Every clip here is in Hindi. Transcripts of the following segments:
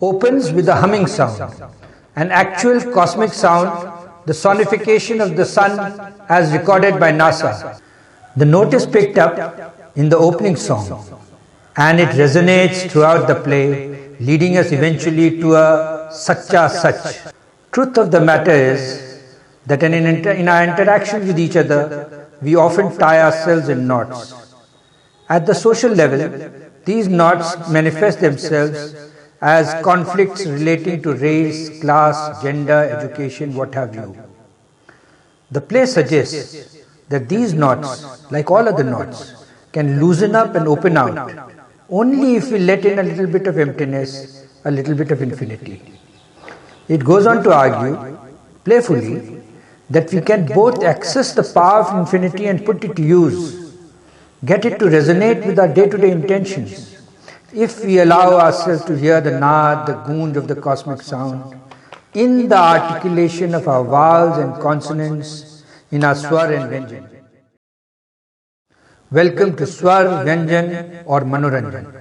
opens with a humming sound, an actual cosmic sound, the sonification of the sun as recorded by NASA. The note is picked up in the opening song and it resonates throughout the play, leading us eventually to a Sacha Sach. Truth of the matter is that in our interactions with each other, we often tie ourselves in knots. At the social level, these knots manifest themselves as conflicts relating to race, class, gender, education, what have you. The play suggests that these knots, like all other knots, can loosen up and open out only if we let in a little bit of emptiness, a little bit of infinity. It goes on to argue, playfully, that we can both access the power of infinity and put it to use, get it to resonate with our day-to-day intentions, if we allow ourselves to hear the naad, the goonj of the cosmic sound, in the articulation of our vowels and consonants, in our swar and vyanjan. Welcome to Swar, Vyanjan or Manoranjan.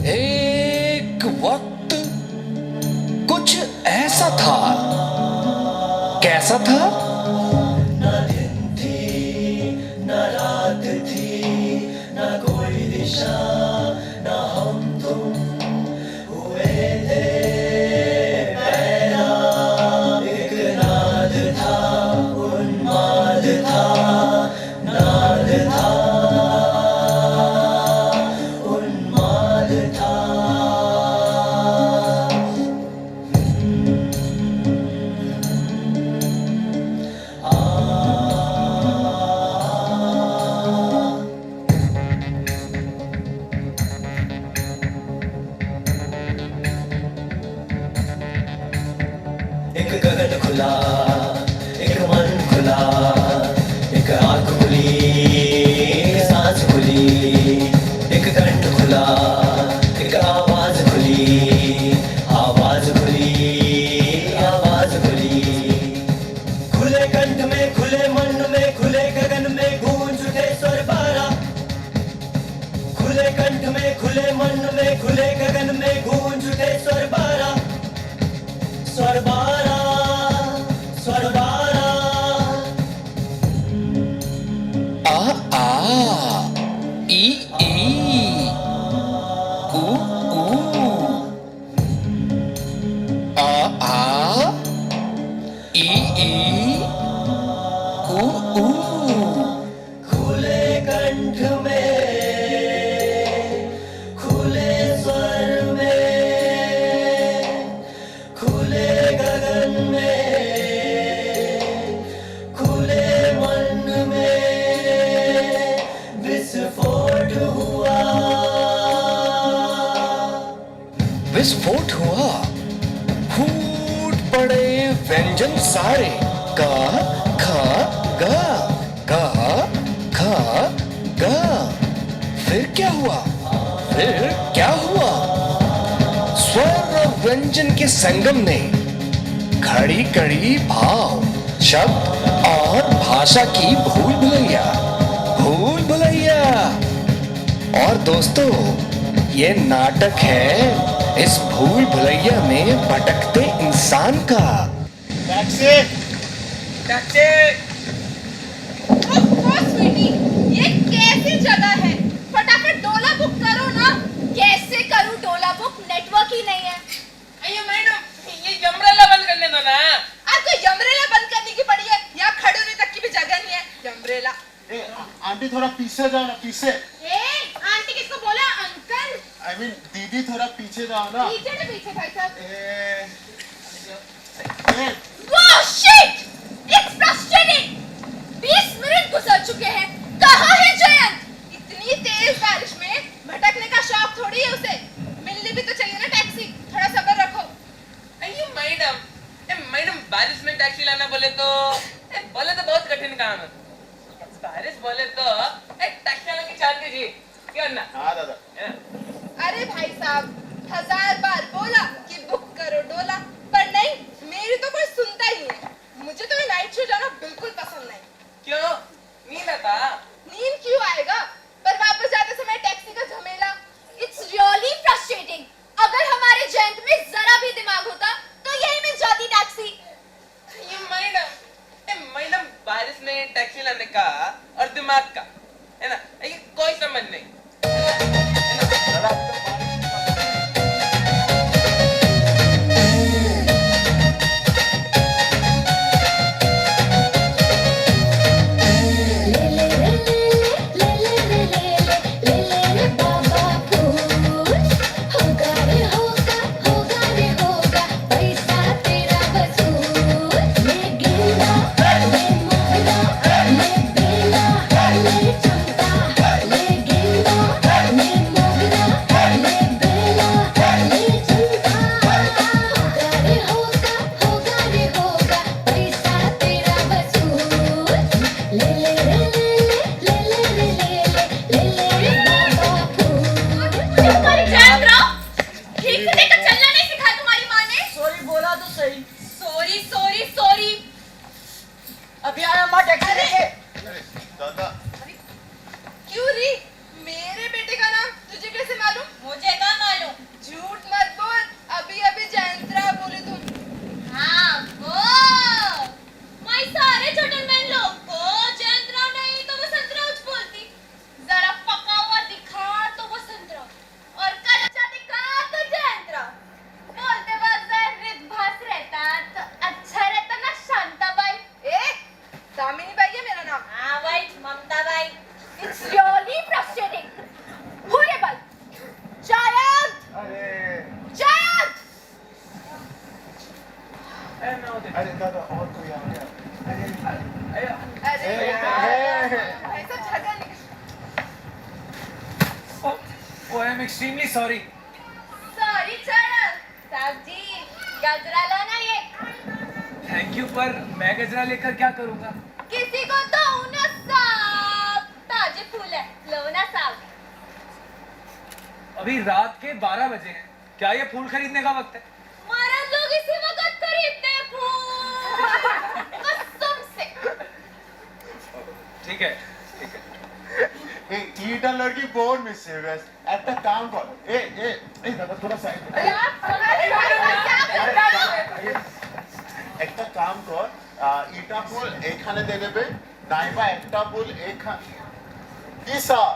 एक वक्त कुछ ऐसा था, कैसा था? न दिन थी न रात थी, न कोई दिशा, न हम तुम हुए थे पैदा। एक नाद था, उन्माद था, नाद था, उन्माद था। एक गगन खुला, एक मन खुला, एक आँख खुली, एक सांस खुली, एक कंठ खुला, एक आवाज खुली, आवाज खुली, आवाज खुली। खुले कंठ में, खुले मन में, खुले गगन में गूंज उठे स्वर बारा। खुले कंठ में, खुले मन में, खुले गगन में गूंज उठे स्वर बारा। स्वर बारा, स्वर विस्फोट हुआ, फूट पड़े व्यंजन सारे, का खा गा, का खा गा। फिर क्या हुआ, फिर क्या हुआ? स्वर और व्यंजन के संगम ने खड़ी कड़ी भाव, शब्द और भाषा की भूल भुलैया, भूल भुलैया। और दोस्तों, ये नाटक है इस भूल भुलैया में भटकते इंसान का। Taxi taxi. ओह स्वीटी, ये कैसी जगह है? फटाफट डोला बुक करो ना। कैसे करूं डोला बुक? नेटवर्क ही नहीं है। अयो मैडम, ये यमरेला बंद करने दो ना। आपको यमरेला बंद करने की पड़ी है? यहाँ खड़े होने तक की भी जगह नहीं है। यमरेला। आंटी थोड़ा पीछे जाओ ना, पीछे। आंटी किसको बोला? अंकल। आई मीन दीदी थोड़ा पीछे जाओ ना। पीछे से पीछे भाई साहब। Wow, shit! It's frustrating! 20 minute गुजर चुके हैं। कहाँ है जयंत? इतनी तेज बारिश में भटकने का शौक थोड़ी है उसे। मिलनी भी तो चाहिए ना टैक्सी। थोड़ा सब्र रखो। अयो मैडम, बारिश में टैक्सी लाना बोले तो बहुत कठिन काम है। बारिश बोले तो एक टैक्सी वाले की चाल कीजिए, क्यों ना? हाँ दादा। अरे भाई साहब, 1000 बार बोला कि बुक करो डोला, पर नहीं, मेरी तो कोई सुनता ही नहीं है। मुझे तो ये नाइट शो जाना बिल्कुल पसंद नहीं। क्यों? नींद आता? नींद क्यों आएगा? पर वापस जाते समय टैक्सी का झमेला। It's really frustrating. अगर हमारे जयंत में जरा भी दिमाग होता तो यही मिल जाती टैक्सी। ये मैडम, बारिश में टैक्सी लाने का और दिमाग का, है ना, ये कोई समझ नहीं, है ना? अरे दादा और कोई आ गया। अरे ऐसा झगड़ा नहीं। Oh, I am extremely sorry. Sorry चरण साहब जी, गजरा लो ना ये। Thank you, पर मैं गजरा लेकर क्या करूँगा? किसी को तो ना साहब, ताजे फूल है, लो ना साहब। अभी रात के 12 बजे हैं, क्या ये फूल खरीदने का वक्त है? मर्द लोग इसी वक्त खरीदते हैं फूल, कसम से। ठीक है, ठीक है। এইটা লড়কি বহুত মিসিভিয়াস একটা কাম কর এই দাদা थोड़ा সাইড একটা কাম কর এটা ফুল এখানে দিয়ে দেবে নাইবা একটা ফুল এখানে কি স্যার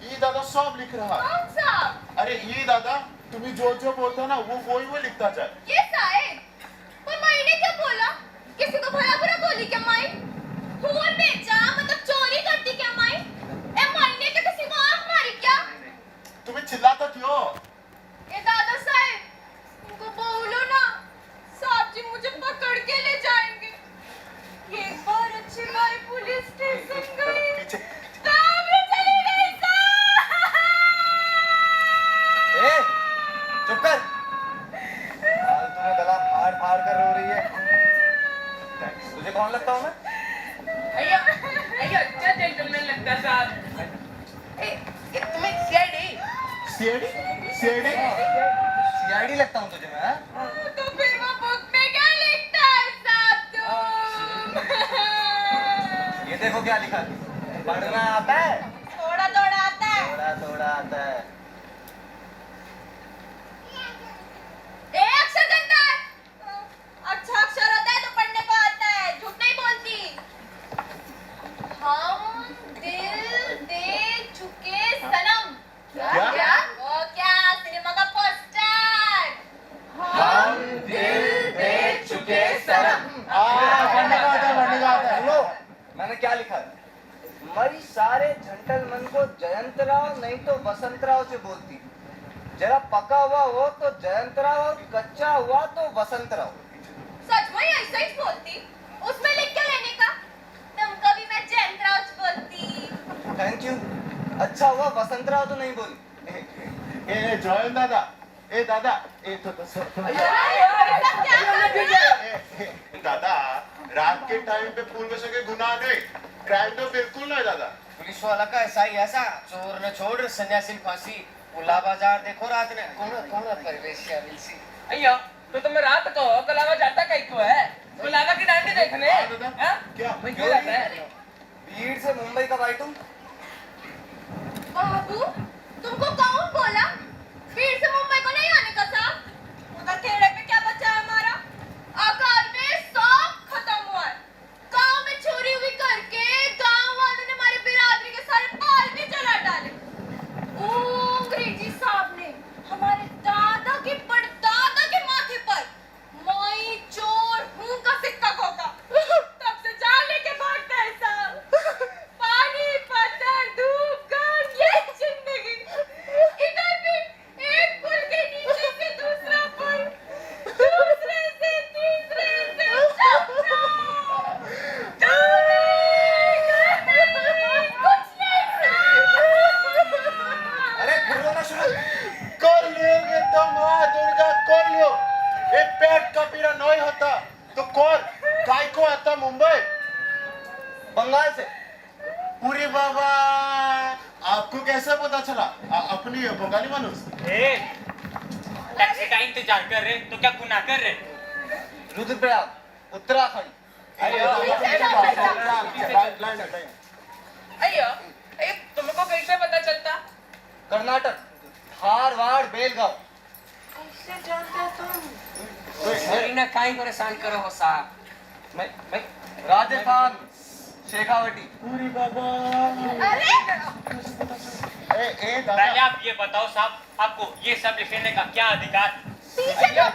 ये दादा सब लिख रहा है। कौन सा? अरे ये दादा तुम्हें जो जो बोलता ना वो लिखता जाए। ये साहेब, पर मैंने क्या बोला? किसी को भला बुरा बोली क्या माई? फूल बेचा मतलब चोरी करती क्या माई? ए मैंने क्या किसी को आंख मारी क्या? तुम्हें चिल्लाता क्यों? ए दादा साहेब, इनको बोलो ना, साहब जी मुझे पकड़ के ले जाएंगे। एक बार अच्छी बारी पुलिस स्टेशन गई, पीछे काम ही चली गई साहब। चुप कर। सीआईडी लगता हूँ तुझे मैं, हाँ? तो फिर वो बुक में क्या लिखता है साहब तुम? ये देखो क्या लिखा है। पढ़ना आता है? थोड़ा थोड़ा आता है। थोड़ा थोड़ा आता है। अक्षर गंदा है। अच्छा अक्षर होता है तो पढ़ने को आता है, झूठ नहीं बोलती। हम दिल दे चुके सनम। क्या? वो क्या सिनेमा का पोस्टर। हम दिल दे चुके सनम। पढ़ने का आता है। सुनो, मैंने क्या लिखा है? मरी सारे जंटलमैन को जयंत राव नहीं तो वसंत राव से बोलती। जरा पका हुआ हो तो जयंत राव और कच्चा हुआ तो वसंत राव। सच में ऐसा ही बोलती। उसमें लिख के लेने का। तुमको भी मैं जयंत राव बोलती। Thank you. अच्छा हुआ वसंत राव तो नहीं बोली। ए जॉयन दादा, ए दादा, ए तो दादा, रात के टाइम पे पूल में सके गुनाह नहीं, क्राइम तो बिल्कुल नहीं दादा। पुलिस वाला का ऐसा ही ऐसा चोर न छोड़ सन्यासी फांसी उला बाजार देखो रात ने कौन कौन परिवेश मिलसी अयो तो तुम रात को कलावा जाता कहीं को है बुलावा की डांडी देखने हाँ? क्या? मैं क्यों जाता है भीड़ से मुंबई कब आई तुम? बाबू तुमको कौन बोला? भीड़ से मुंबई को नहीं आने का साहब। उधर खेड़े पे क्या बचा है हमारा? अकाल में सब खत्म हुआ है। गांव में चोरी हुई करके गांव वालों ने हमारी बिरादरी के सारे बाल भी जला डाले। ओ अंग्रेजी साहब ने हमारे दादा के परदादा के माथे पर मैं चोर हूं का सिक्का ठोका। तब से जान लेके भागता है साहब। पानी पत्थर धूप घर ये जिंदगी। इधर भी एक पुल के नीचे से दूसरा पुल, दूसरे से तीसरे से चौथा। कुछ नहीं साहब। अरे फिर रोना शुरू। कर लियोगे तो माँ दुर्गा कर लियो। एक पेट का पीड़ा नहीं होता तो कौन काय को आता मुंबई? बंगाल से। पूरी बाबा, आपको कैसे पता चला? अपनी बंगाली मानुस। टैक्सी का इंतजार कर रहे तो क्या गुनाह कर रहे? रुद्रप्रयाग, उत्तराखंड। अयो तुमको कैसे पता चलता कर्नाटक, धारवाड़, बेलगांव। ना काई परेशान करो हो साहब मैं राजस्थान, शेखावटी। पूरी बाबा। अरे ए दादा, पहले आप ये बताओ साहब, आपको ये सब लिखने का क्या अधिकार? पीछे चलो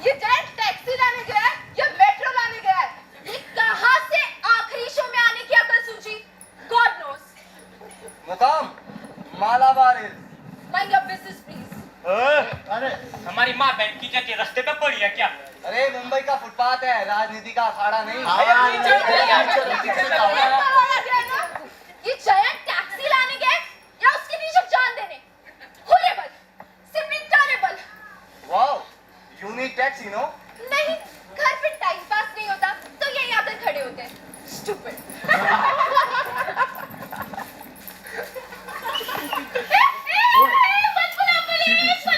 ये जैन टैक्सी लाने गया है या मेट्रो लाने गया है? ये कहां से आखिरी शो में आने की अकल सूझी? God knows. मुकाम Malabar Hills. Mind your business please. अरे हमारी माँ बहन की जगह रास्ते पे पड़ी है क्या? अरे मुंबई का फुटपाथ है, राजनीति का अखाड़ा नहीं। ये जयंत टैक्सी लाने गए या उसके नीचे जान देने? होरेबल, सिर्फ इंटरेबल। Wow, unique tax, you know. नहीं, घर पे टाइम पास नहीं होता तो यही आकर खड़े होते हैं। स्टूपिड। मत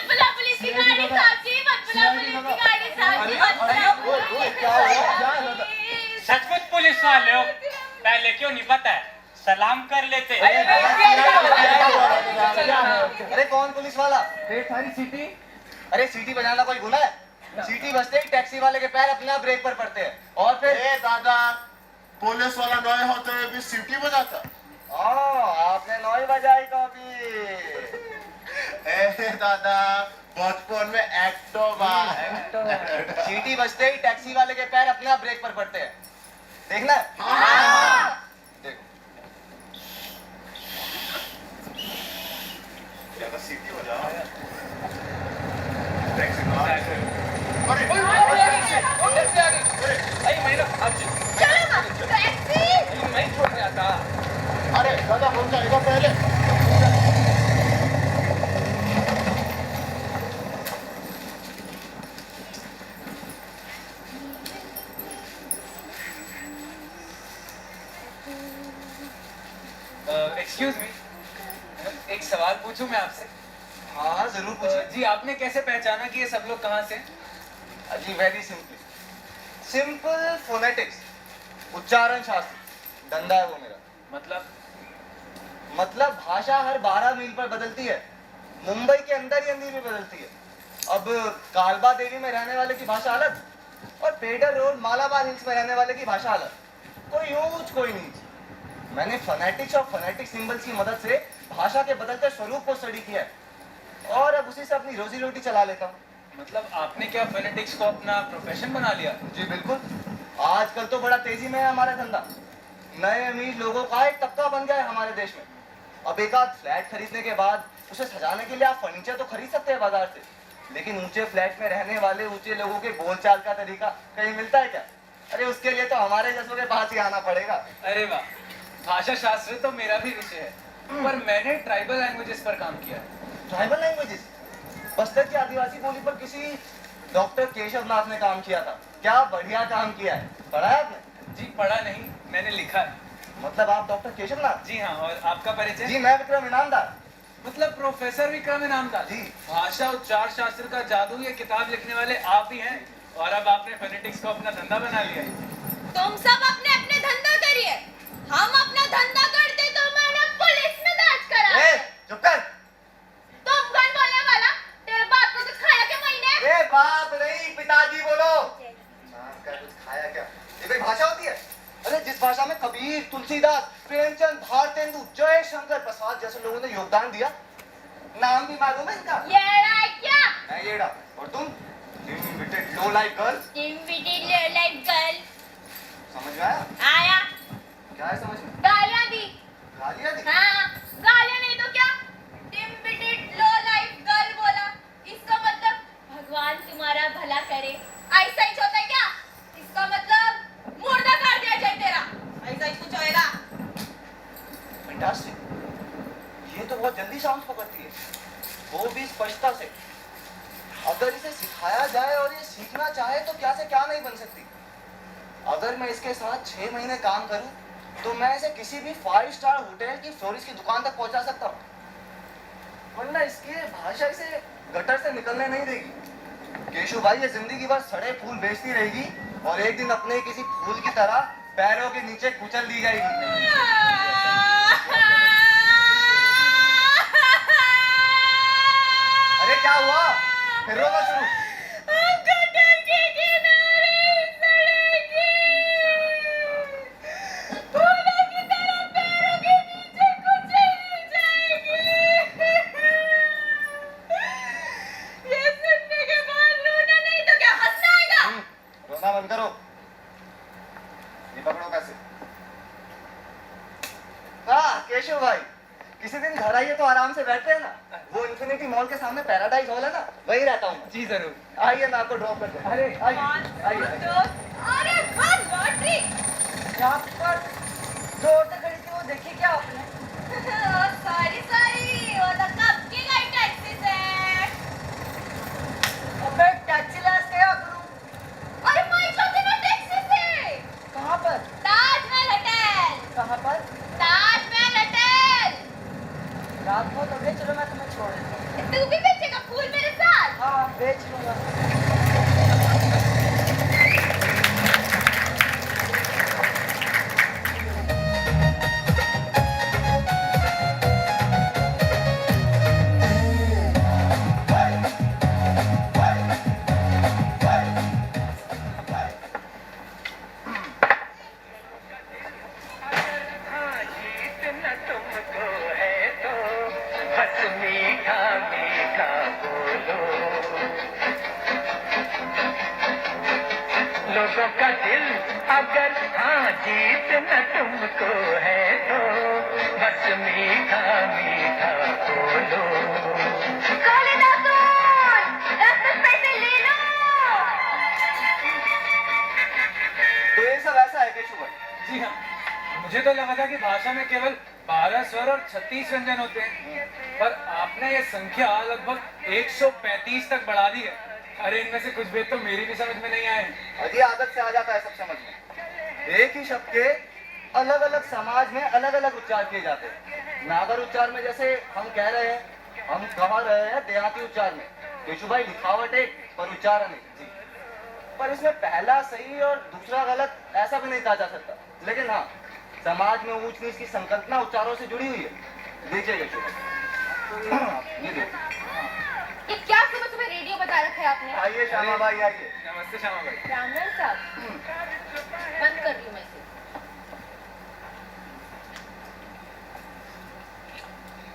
बुला पुलिस की गाड़ी साहब जी, मत बुला पुलिस की गाड़ी साहब जी, मत बुला पुलिस। सचमुच पुलिस वाले हो? पहले क्यों नहीं बताया? सलाम कर लेते। अरे कौन पुलिस वाला? अरे सीटी बजाना कोई गुनाह है? सीटी बजते ही टैक्सी वाले के पैर अपने आप ब्रेक पर पड़ते हैं और फिर ए दादा, पुलिस वाला नए होते हुए भी सीटी बजाता। आपने नॉय बजाई कभी? ए दादा, बचपन में एक्टो बा। सीटी बजते ही टैक्सी वाले के पैर अपने आप ब्रेक पर पड़ते हैं। देखना है? देखो। ज्यादा सीटी बजाओ। टैक्सी में अरे चलो ना, टैक्सी। मैं छोड़ जाता अरे दादा, हम जाएगा पहले। एक्सक्यूज मी एक सवाल सवाल पूछूं मैं आपसे? हाँ हाँ जरूर पूछिए। जी आपने कैसे पहचाना कि ये सब लोग कहाँ से? जी वेरी सिंपल फोनेटिक्स, उच्चारण शास्त्र धंधा है वो मेरा। मतलब भाषा हर 12 मील पर बदलती है, मुंबई के अंदर ही अंदर भी बदलती है। अब कालबा देवी में रहने वाले की भाषा अलग और पेडर रोड मालाबार हिल्स में रहने वाले की भाषा अलग, कोई ऊंच कोई नीच। मैंने फोनेटिक्स और फोनेटिक सिंबल्स की मदद से भाषा के बदलते स्वरूप को स्टडी किया है और अब उसी से अपनी रोजी रोटी चला लेता हूँ। मतलब आपने क्या फोनेटिक्स को अपना प्रोफेशन बना लिया? जी बिल्कुल, आजकल तो बड़ा तेजी में है हमारा धंधा। नए अमीर लोगों का एक तबका बन गया है हमारे देश में। अब एक आध फ्लैट खरीदने के बाद उसे सजाने के लिए आप फर्नीचर तो खरीद सकते हैं बाजार से, लेकिन ऊंचे फ्लैट में रहने वाले ऊंचे लोगों के बोलचाल का तरीका कहीं मिलता है क्या? अरे उसके लिए तो हमारे जैसों के पास ही आना पड़ेगा। अरे वाह, भाषा शास्त्र तो मेरा भी विषय है, पर मैंने ट्राइबल लैंग्वेजेस पर काम किया है। Tribal languages? बस्तर की आदिवासी बोली पर किसी डॉक्टर केशव नाथ ने काम किया था। क्या बढ़िया काम किया है, पढ़ा है आपने? जी पढ़ा नहीं, मैंने लिखा है। मतलब आप डॉक्टर केशव नाथ? जी हाँ, और आपका परिचय? जी मैं विक्रम इनामदार। मतलब प्रोफेसर विक्रम इनामदार जी। भाषा उच्चार शास्त्र का जादू ये किताब लिखने वाले आप ही हैं, और अब आपने फोनेटिक्स को अपना धंधा बना लिया है। तुम सब अपने अपने धंधा करिए, हम अपना धंधा करते तो हमारा पुलिस में दर्ज करा। चुप कर। तुम गन बोलने वाला, तेरे बाप को कुछ खाया क्या महीने? ए बाप नहीं पिताजी बोलो। नाम का कुछ खाया क्या? ये कोई भाषा होती है? अरे जिस भाषा में कबीर, तुलसीदास, प्रेमचंद, भारतेंदु, जयशंकर प्रसाद जैसे लोगों ने योगदान दिया, नाम भी मालूम है इनका? येड़ा है क्या? मैं येड़ा। और तुम? Invited low life girl? Invited low life girl। समझ में आया? आया। क्या है समझ में? गालियाँ दी। गालियाँ दी? हाँ, गालियाँ नहीं तो क्या? Invited low life girl बोला, इसका मतलब भगवान तुम्हारा भला करे, ऐसा ही होता है क्या? इसका मतलब मुर्दा कर दिया जाए तेरा, ऐसा ही कुछ होएगा। Fantastic। ये तो बहुत जल्दी साउंड पकड़ती है, वो भी स्पष्टता से। अगर इसे सिखाया जाए और ये सीखना चाहे तो क्या से क्या नहीं बन सकती। अगर मैं इसके साथ 6 महीने काम करूं तो मैं इसे किसी भी 5 स्टार होटल की फ्लोरिस्ट की दुकान तक पहुंचा सकता हूं, वरना इसकी भाषा इसे गटर से निकलने नहीं देगी। केशु भाई ये जिंदगी भर सड़े फूल बेचती रहेगी और एक दिन अपने किसी फूल की तरह पैरों के नीचे कुचल दी जाएगी। अरे क्या हुआ? फिर रोना शुरू? गटर के किनारे सड़ेगी, फूलों की तरह पैरों के नीचे कुचली जाएगी। ये सुनने के बाद रोना नहीं तो क्या हंसना आएगा? रोना बंद करो। ये पकड़ो कैसे? हाँ केशव भाई, किसी दिन घर आइए तो आराम से बैठते हैं ना, वो इन्फिनिटी मॉल के सामने पैराडाइज हॉल है ना, वही रहता हूँ। जी जरूर। आइए मैं आपको ड्रॉप कर दूँ। अरे आइए। अरे हाँ लॉटरी। यहाँ पर जो औरतें खड़ी थी वो देखी क्या आपने? सॉरी वो तो कब की गई टैक्सी से। अबे टैक्सी लाइस क्या करूँ? अरे मैं चलती ना टैक्सी से। कहाँ पर? ताजमहल होटल। कहाँ पर? ताजमहल होटल। रात को तो ले चलो, मैं तुम्हें छोड़ देता हूँ। तू भी बेचेगा फूल मेरे साथ? हाँ बेच लूंगा। लोगों का दिल अगर हाँ जीतना तुमको है तो बस मीठा मीठा बोलो। खोले ना सुन, 10 पैसे ले लो। तो ये सब ऐसा है केशव भाई? जी हाँ, मुझे तो लगा था कि भाषा में केवल 12 स्वर और 36 व्यंजन होते हैं, पर आपने ये संख्या लगभग 135 तक बढ़ा दी है। अरे इनमें से कुछ भेद तो मेरी भी समझ में नहीं आए। अजी आदत से आ जाता है सब समझ में। एक ही शब्द के अलग अलग समाज में अलग अलग उच्चार किए जाते हैं। नागर उच्चार में जैसे हम कह रहे हैं, हम कह रहे हैं देहाती उच्चार में केशु भाई लिखावट एक पर उच्चारण एक जी। पर इसमें पहला सही और दूसरा गलत ऐसा भी नहीं कहा जा सकता, लेकिन हाँ समाज में ऊंच नीच की संकल्पना उच्चारों से जुड़ी हुई है। देखिए केशु भाई, ये देखिए। ये क्या सुबह सुबह रेडियो बता रखा है आपने? आइए श्यामा भाई आइए। नमस्ते श्यामा भाई। ब्राह्मण साहब, बंद कर रही हूँ मैं इसे।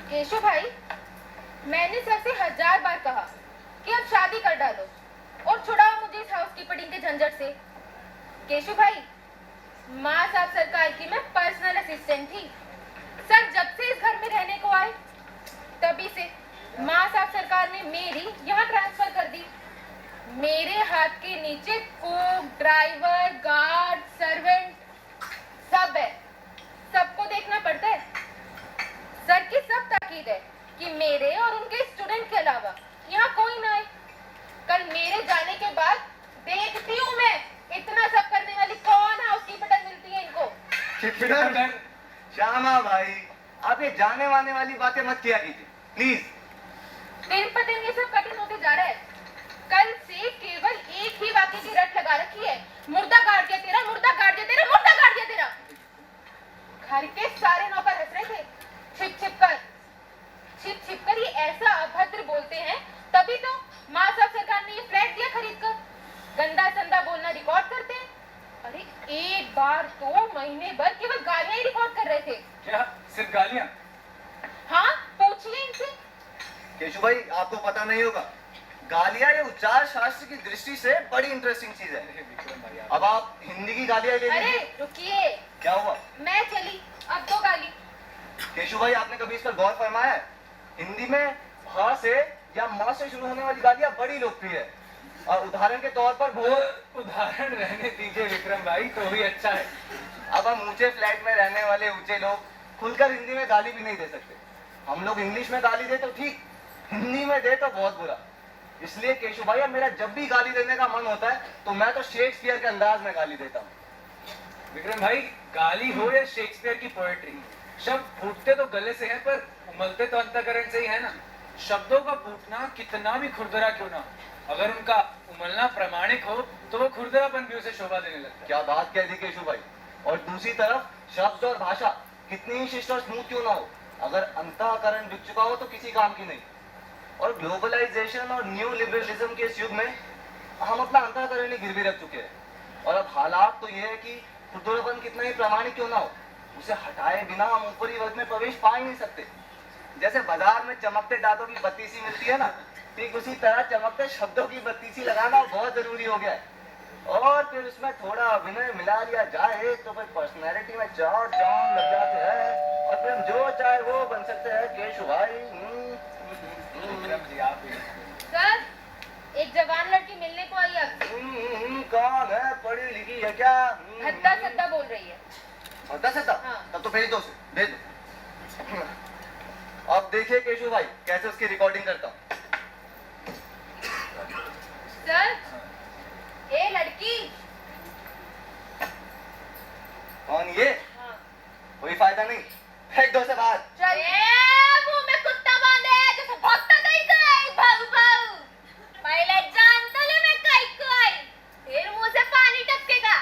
केशव भाई, मैंने सर से 1000 बार कहा कि अब शादी कर डालो और छुड़ाओ मुझे इस हाउसकीपिंग के झंझट से। केशव भाई, माँ साहब सरकार की मैं पर्सनल असिस्टेंट थी। सर जब से इस घर में रहने को आए तभी से माँ साहब सरकार ने मेरी यहाँ ट्रांसफर कर दी। मेरे हाथ के नीचे कुक, ड्राइवर, गार्ड, सर्वेंट सब है। सबको देखना पड़ता है। सर की सब ताकीद है कि मेरे और उनके स्टूडेंट के अलावा यहाँ कोई ना आए। कल मेरे जाने के बाद देखती हूँ मैं इतना सब करने वाली कौन हाउसकीपर मिलती है इनको। श्यामा भाई, आप ये जाने वाने वाली बातें मत किया कीजिए प्लीज। दिन पर दिन ये सब कठिन होते जा रहा है। कल से केवल एक ही वाक्य की रट लगा रखी है, मुर्दा गाड़ दिया तेरा, मुर्दा गाड़ दिया तेरा, मुर्दा गाड़ दिया तेरा। घर के सारे नौकर हंस रहे थे, छिप छिप कर ये ऐसा अभद्र बोलते हैं। तभी तो माँ साहब सरकार ने ये फ्लैट दिया खरीद कर। गंदा संदा बोलना रिकॉर्ड करते हैं। अरे एक बार तो महीने भर केवल गालियां ही रिकॉर्ड कर रहे थे। क्या सिर्फ गालियां? हाँ, पूछिए इनसे। केशु भाई, आपको पता नहीं होगा, गालियां ये उच्चार शास्त्र की दृष्टि से बड़ी इंटरेस्टिंग चीज है। अब आप हिंदी की गालियां ले अरे लीजिए। रुकिए, क्या हुआ? मैं चली, अब तो गाली। केशु भाई, आपने कभी इस पर गौर फरमाया है? हिंदी में भा से या माँ से शुरू होने वाली गालियां बड़ी लोकप्रिय है। और उदाहरण के तौर पर भोर। उदाहरण रहने दीजिए विक्रम भाई, तो ही अच्छा है। अब हम ऊंचे फ्लैट में रहने वाले ऊंचे लोग खुलकर हिंदी में गाली भी नहीं दे सकते। हम लोग इंग्लिश में गाली दे तो ठीक, हिंदी में दे तो बहुत बुरा। इसलिए केशु भाई, अब मेरा जब भी गाली देने का मन होता है तो मैं तो शेक्सपियर के अंदाज में गाली देता हूँ। विक्रम भाई, गाली हो या शेक्सपियर की पोएट्री, शब्द फूटते तो गले से है पर उमलते तो अंतःकरण से ही है ना। शब्दों का फूटना कितना भी खुरदरा क्यों ना हो, अगर उनका उमलना प्रामाणिक हो तो वो खुरदरापन भी उसे शोभा देने लगता है। क्या बात कह दी केशु भाई। और दूसरी तरफ शब्द और भाषा कितनी ही शिष्ट और स्मूथ क्यों ना हो, अगर अंतःकरण बिक चुका हो तो किसी काम की नहीं। और ग्लोबलाइजेशन और न्यू लिबरलिज्म के इस युग में हम अपना अंतःकरण ही गिरवी रख चुके हैं। और अब हालात तो ये है कि खुरदरापन कितना ही प्रामाणिक क्यों ना हो, उसे हटाए बिना हम ऊपरी वर्ग में प्रवेश पा ही नहीं सकते। जैसे बाजार में चमकते दांतों की बत्ती सी मिलती है ना, ठीक उसी तरह चमकते शब्दों की बत्ती सी लगाना बहुत जरूरी हो गया है। और फिर उसमें थोड़ा अभिनय मिला लिया जाए तो फिर पर्सनैलिटी में चार चांद लग जाते हैं और फिर हम जो चाहे वो बन सकते हैं। केशु भाई, सर, एक जवान लड़की मिलने को आई आपसे। कौन है? पढ़ी लिखी है क्या? हद्दा सद्दा बोल रही है। हद्दा सद्दा? हाँ। तब तो भेज दो उसे, भेज दो। अब देखिए केशु भाई, कैसे उसकी रिकॉर्डिंग करता हूँ। सर, ए लड़की। कौन ये? हाँ। कोई फायदा नहीं, फेंक दो उसे बाहर। चल। मुंह में कुत्ता बांधे जैसे भौंकता कहीं को आई, भाऊ भाऊ। पहले जान तो ले मैं कहीं को आई, फिर मुंह से पानी टपकेगा।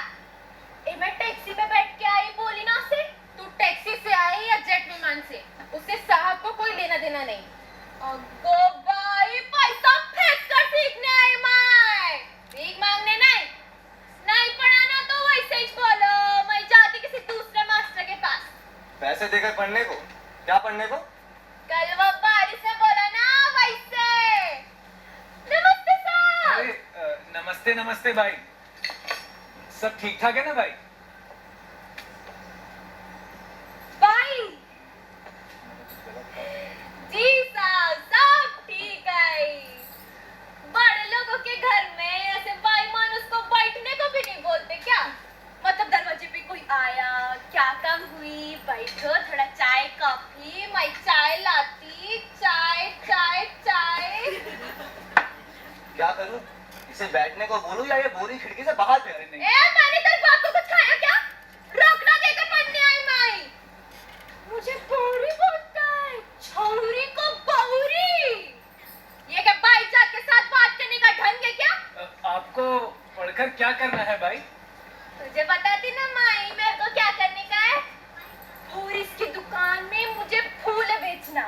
ए मैं टैक्सी में बैठ के आई, बोली ना उसे, तू टैक्सी से आई या जेट विमान से, उससे साहब को कोई लेना देना नहीं। अगो भाई, पैसा फेंक कर सीखने आई मैं, भीख मांगने नहीं। नहीं पढ़ाना तो वैसे ही बोलो, मैं जाती किसी दूसरे मास्टर के पास। पैसे देकर पढ़ने को? क्या पढ़ने को? कल वो बारिश से बोला ना वैसे। नमस्ते साहब। अरे नमस्ते नमस्ते भाई, सब ठीक ठाक है ना भाई? भाई जी साहब, सब ठीक है। बड़े लोगों के घर में ऐसे भाई मानुस को बैठने को भी नहीं बोलते क्या? मतलब दरवाजे पे कोई आया, क्या काम हुई, बैठो थोड़ा चाय कॉफी, मैं चाय लाती, चाय चाय चाय। क्या करूं? इसे बैठने को बोलूं या ये बोरी खिड़की से बाहर फेंक? ए मैंने तेरे बाप को कुछ खाया क्या? रोकना देकर पढ़ने आई आखिर क्या करना है भाई? तुझे बताती ना माई मेरे को क्या करने का है। और इसकी दुकान में मुझे फूल बेचना।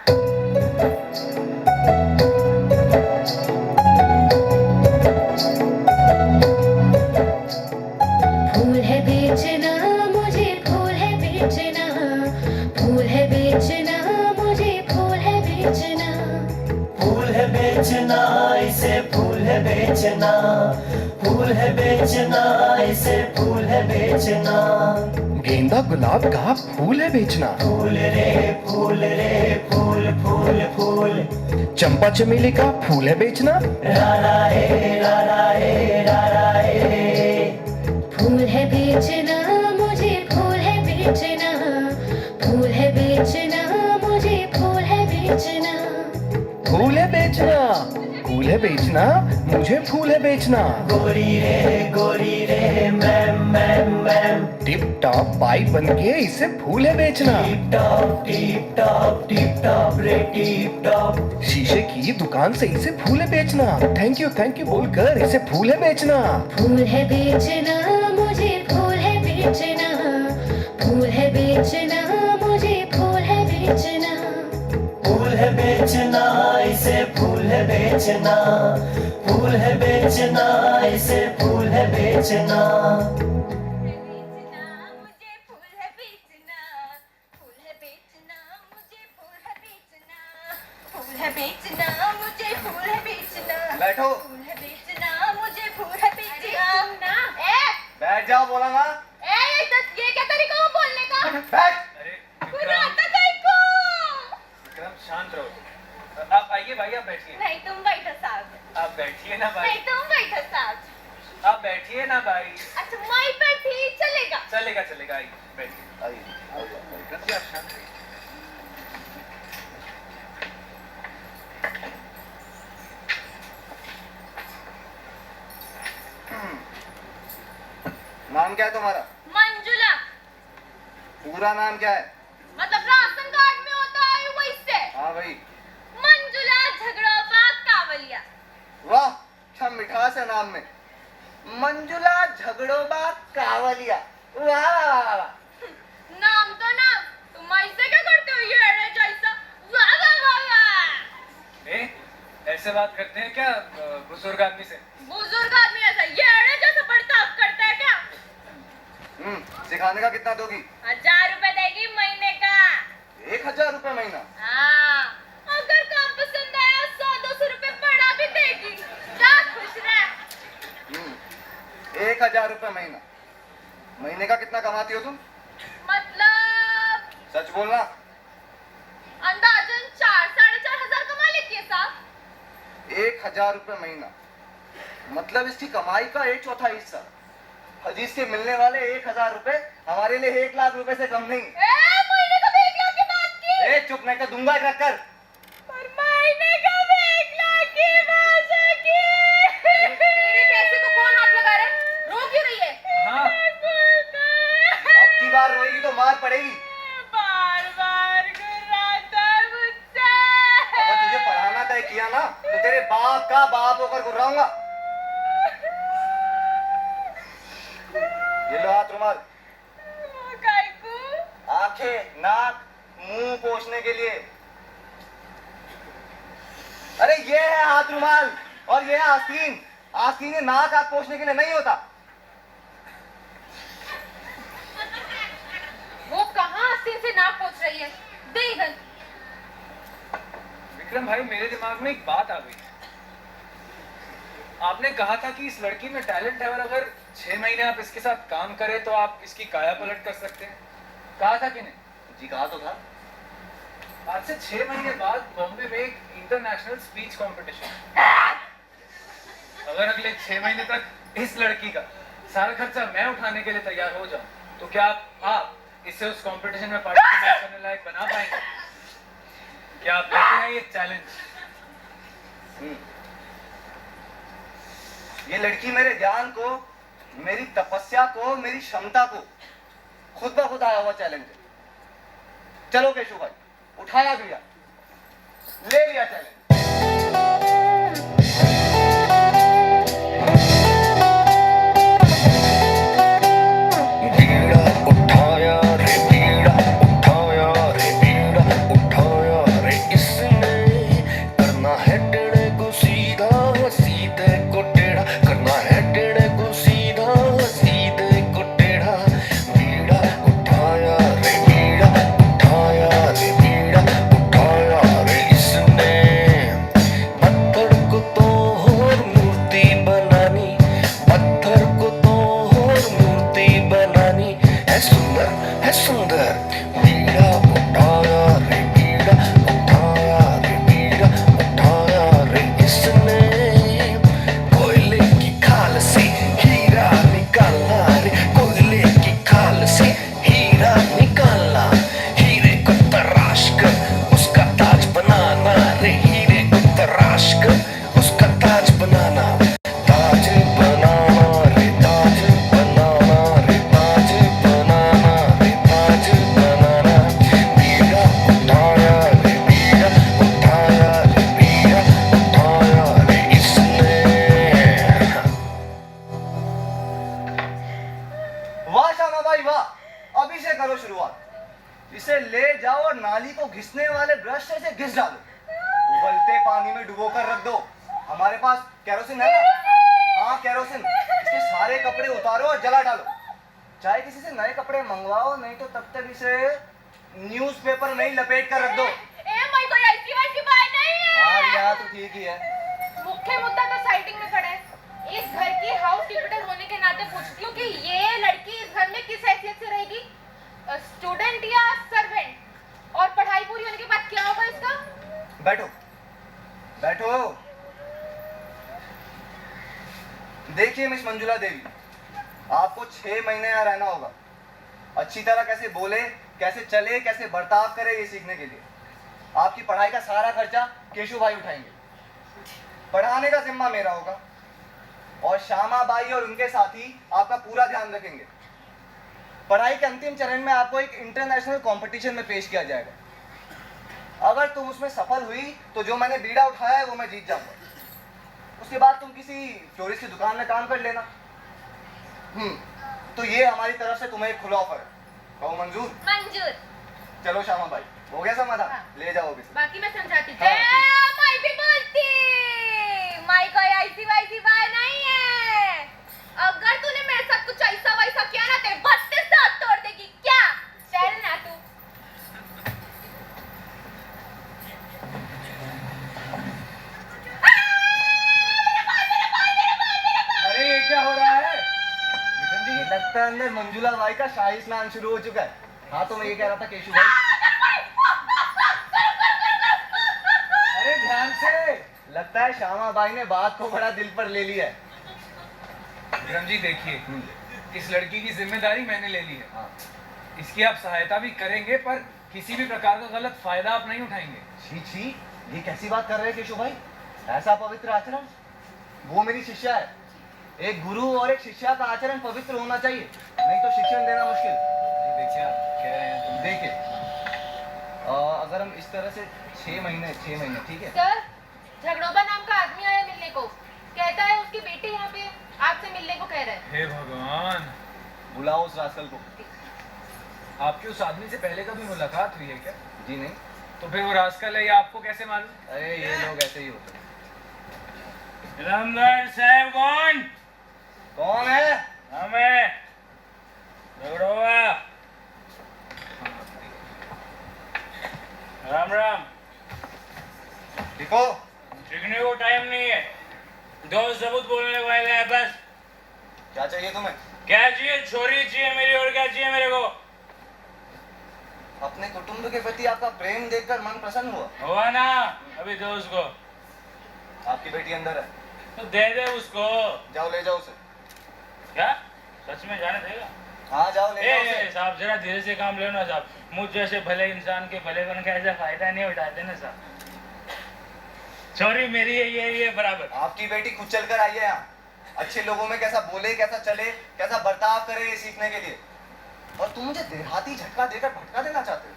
फूल है बेचना मुझे, फूल है बेचना, फूल है बेचना मुझे, फूल है बेचना। फूल है बेचना इसे, फूल है बेचना, फूल है बेचना इसे, फूल है बेचना। गेंदा गुलाब का फूल है बेचना। फूल रे फूल रे फूल फूल फूल। चंपा चमेली का फूल है बेचना। रारा ए रारा ए रारा ए। फूल है बेचना मुझे, फूल है बेचना, फूल है बेचना मुझे, फूल है बेचना। फूल है बेचना, फूल है बेचना, मुझे फूल है बेचना। गोरी रे ma'am ma'am ma'am. Tip top by बन के इसे फूल है बेचना। टिप टॉप रे टिप टॉप। शीशे की दुकान से इसे फूल है बेचना। थैंक यू बोलकर इसे फूल है बेचना। फूल है बेचना मुझे, फूल है बेचना, फूल है बेचना मुझे, फूल है बेचना। फूल है बेचना इसे, फूल है बेचना, फूल है बेचना इसे, फूल है बेचना। मुझे फूल है बेचना, फूल है बेचना मुझे, फूल है बेचना, फूल है बेचना मुझे, फूल है बेचना। बैठो। फूल है बेचना मुझे, फूल है बेचना। ना बैठ जाओ, बोला ना। ये क्या तरीका है बोलने का? बैठ। अरे बुलाता कहीं को? विक्रम शांत रहो। आप आइए भाई, आप बैठिए। नहीं तुम बैठो साहब। आप बैठिए ना भाई। नहीं तुम बैठो साहब। आप बैठिए ना भाई। अच्छा माई बैठी चलेगा? चलेगा चलेगा, आइए बैठिए। आइए। विक्रम जी आप शांत रहिए। नाम क्या है तुम्हारा? मंजुला। पूरा नाम क्या है? मतलब राशन कार्ड में होता है वैसे। हाँ भाई। मंजुला झगड़ोबा कावलिया। वाह, क्या मिठास है नाम में। मंजुला झगड़ोबा कावलिया। वाह वाह वाह वाह। नाम तो नाम, तुम ऐसे क्या करते हो ये अरे जैसा? वाह वाह वाह वाह। ऐसे बात करते हैं क्या बुजुर्ग आदमी से? बुजुर्ग आदमी ऐसा ये अरे जैसा बर्ताव करता है क्या? सिखाने का कितना दोगी? 1000 रुपए देगी महीने का। 1000 रुपए महीना? हाँ, अगर काम पसंद आया 100-200 रुपए बढ़ा भी देगी। जा खुश रह। 1000 रुपए महीना। महीने का कितना कमाती हो तुम? मतलब सच बोलना। अंदाजन 4-4.5 हजार कमा लेती है साहब। 1000 रुपए महीना मतलब इसकी कमाई का 1/4 हिस्सा। हदीस के मिलने वाले 1000 रुपए हमारे लिए 1 लाख रुपए से कम नहीं। महीने का 1 लाख की बात की। चुप, नहीं तो दूंगा टक्कर। पर महीने का 1 लाख की बात की। तेरे पैसे को कौन हाथ लगा रहा है? रो क्यों रही है? हाँ। अब की बार रोएगी तो मार पड़ेगी। बार-बार गुर्राता है मुझसे। अगर तुझे पढ़ाना तय किया ना तो तेरे बाप का बाप होकर गुर्राऊंगा। ये लो हाथ रुमाल। आंखें, नाक, मुंह पोंछने के लिए। अरे ये है हाथ रुमाल और ये है आस्तीन। आस्तीन ये नाक हाथ पोंछने के लिए नहीं होता। वो कहाँ आस्तीन से नाक पोंछ रही है? दे इधर। विक्रम भाई, मेरे दिमाग में एक बात आ गई। आपने कहा था कि इस लड़की में टैलेंट है और अगर 6 महीने आप इसके साथ काम करें तो आप इसकी काया पलट कर सकते हैं। कहा था कि नहीं? जी कहा तो था। आज से 6 महीने बाद बॉम्बे में एक इंटरनेशनल स्पीच कंपटीशन। अगर अगले 6 महीने तक इस लड़की का सारा खर्चा मैं उठाने के लिए तैयार हो जाऊं तो क्या आप इसे उस कंपटीशन में पार्टिसिपेट करने लायक बना पाएंगे? क्या आप लेते हैं ये चैलेंज? ये लड़की मेरे ज्ञान को, मेरी तपस्या को, मेरी क्षमता को खुद ब खुद आया हुआ चैलेंज है। चलो केशु भाई, उठाया भैया, ले लिया चैलेंज। करना है टेढ़े को सीधा, सीधे को टेढ़ा, करना है टेढ़े को सीधा, सीधे को टेढ़ा। बीड़ा उठाया रे बीड़ा, उठाया रे बीड़ा, उठाया रे इसने। पत्थर को तोड़ मूर्ति बनानी, पत्थर को तोड़ मूर्ति बनानी। है सुंदर, है सुंदर। बीड़ा उठाया रे बीड़ा, उठाया रे बीड़ा, उठाया रे इसने। कोयले की खाल से हीरा निकाला रे, कोयले की खाल से हीरा निकाला। हीरे को तराश कर उसका ताज बनाना रे, हीरे को तराश कर उसका ताज बनाना। ताज बनाना रे, ताज बनाना रे, ताज बनाना रे, ताज बनाना। बीड़ा उठाया रे बीड़ा, उठाया रे बीड़ा, उठाया रे इसने। वाह श्यामा भाई वाह, अभी से करो शुरुआत। इसे ले जाओ और नाली को घिसने वाले ब्रश से इसे घिस डालो, उबलते पानी में डुबो कर रख दो। हमारे पास केरोसिन है ना? हाँ केरोसिन। इसके सारे कपड़े उतारो और जला डालो। चाहे किसी से नए कपड़े मंगवाओ, नहीं तो तब तक इसे न्यूज़पेपर में ही लपेट कर रख दो। मैं कोई ऐसी वैसी बात नहीं है। हाँ रिया तो ठीक ही है। मुख्य मुद्दा तो साइटिंग में खड़ा है। इस घर की हाउस कीपर होने के नाते पूछती हूँ कि ये लड़की इस घर में किस हैसियत से रहेगी, स्टूडेंट या सर्वेंट, और पढ़ाई पूरी होने के बाद क्या होगा इसका? बैठो बैठो। देखिए मिस मंजुला देवी, आपको 6 महीने यहाँ रहना होगा। अच्छी तरह कैसे बोले, कैसे चले, कैसे बर्ताव करे, ये सीखने के लिए। आपकी पढ़ाई का सारा खर्चा केशु भाई उठाएंगे। पढ़ाने का जिम्मा मेरा होगा, और श्यामा बाई और उनके साथी आपका पूरा ध्यान रखेंगे। पढ़ाई के अंतिम चरण में आपको एक इंटरनेशनल कंपटीशन में पेश किया जाएगा। अगर तुम उसमें सफल हुई तो जो मैंने बीड़ा उठाया है वो मैं जीत जाऊंगा। उसके बाद तुम किसी फ्लोरिस्ट की दुकान में काम कर लेना। तो ये हमारी तरफ से तुम्हें एक खुला ऑफर है। कहो मंजूर? मंजूर। चलो श्यामा भाई, हो गया समाधान? हाँ। ले जाओ ऑफिस। बाकी मैं समझाती। हाँ, माई भी बोलती, माई कोई ऐसी वैसी बात नहीं है। अगर तूने मेरे साथ कुछ ऐसा वैसा किया ना तो 32 दांत तोड़ देगी। क्या? चल ना तू। अरे ये क्या हो रहा है? लगता है अंदर मंजुला भाई का शाही स्नान शुरू हो चुका है। हाँ तो मैं ये कह रहा था केशु भाई, अरे ध्यान से। लगता है श्यामा बाई ने बात को बड़ा दिल पर ले लिया है। विक्रम जी देखिए, इस लड़की की जिम्मेदारी मैंने ले ली है। हाँ। इसकी आप सहायता भी करेंगे, पर किसी भी प्रकार का गलत फायदा आप नहीं उठाएंगे। छी छी, ये कैसी बात कर रहे हैं केशु भाई? ऐसा पवित्र आचरण? वो मेरी शिष्या है। एक गुरु और एक शिष्या का आचरण पवित्र होना चाहिए, नहीं तो शिक्षण देना मुश्किल। देखिए आप कह रहे हैं तो देखिए, अगर हम इस तरह से 6 महीने ठीक है? सर, झगड़ोबा नाम का आदमी आया मिलने को, कहता है उसकी बेटी यहाँ पे आपसे मिलने को कह रहा है। हे भगवान, बुलाओ उस रास्कल को। आपकी उस आदमी से पहले कभी मुलाकात हुई है क्या? जी नहीं। तो फिर वो रास्कल है, ये आपको कैसे मालूम? अरे ये लोग ऐसे ही होते हैं। इनामदार साहब कौन है? हमें झगड़ोबा। राम राम। देखो, सीखने को टाइम नहीं है, दो सबूत बोलने वाले हैं बस। क्या चाहिए तुम्हें? क्या चाहिए? छोरी चाहिए मेरी, और क्या चाहिए मेरे को? अपने कुटुंब के प्रति आपका प्रेम देखकर मन प्रसन्न हुआ। हुआ ना? अभी दो उसको। आपकी बेटी अंदर है, तो दे दे उसको। जाओ ले जाओ उसे। क्या सच में जाने देगा? हाँ जाओ ले जाओ उसे। साहब जरा धीरे से काम लेना साहब, मुझ जैसे भले इंसान के भलेपन का ऐसा फायदा नहीं उठाते ना साहब। छोरी मेरी है, ये बराबर। आपकी बेटी खुद चल कर आई है यहाँ। अच्छे लोगों में कैसा बोले, कैसा चले, कैसा बर्ताव करे, ये सीखने के लिए। और तुम मुझे देहाती झटका देकर भटका देना चाहते हो।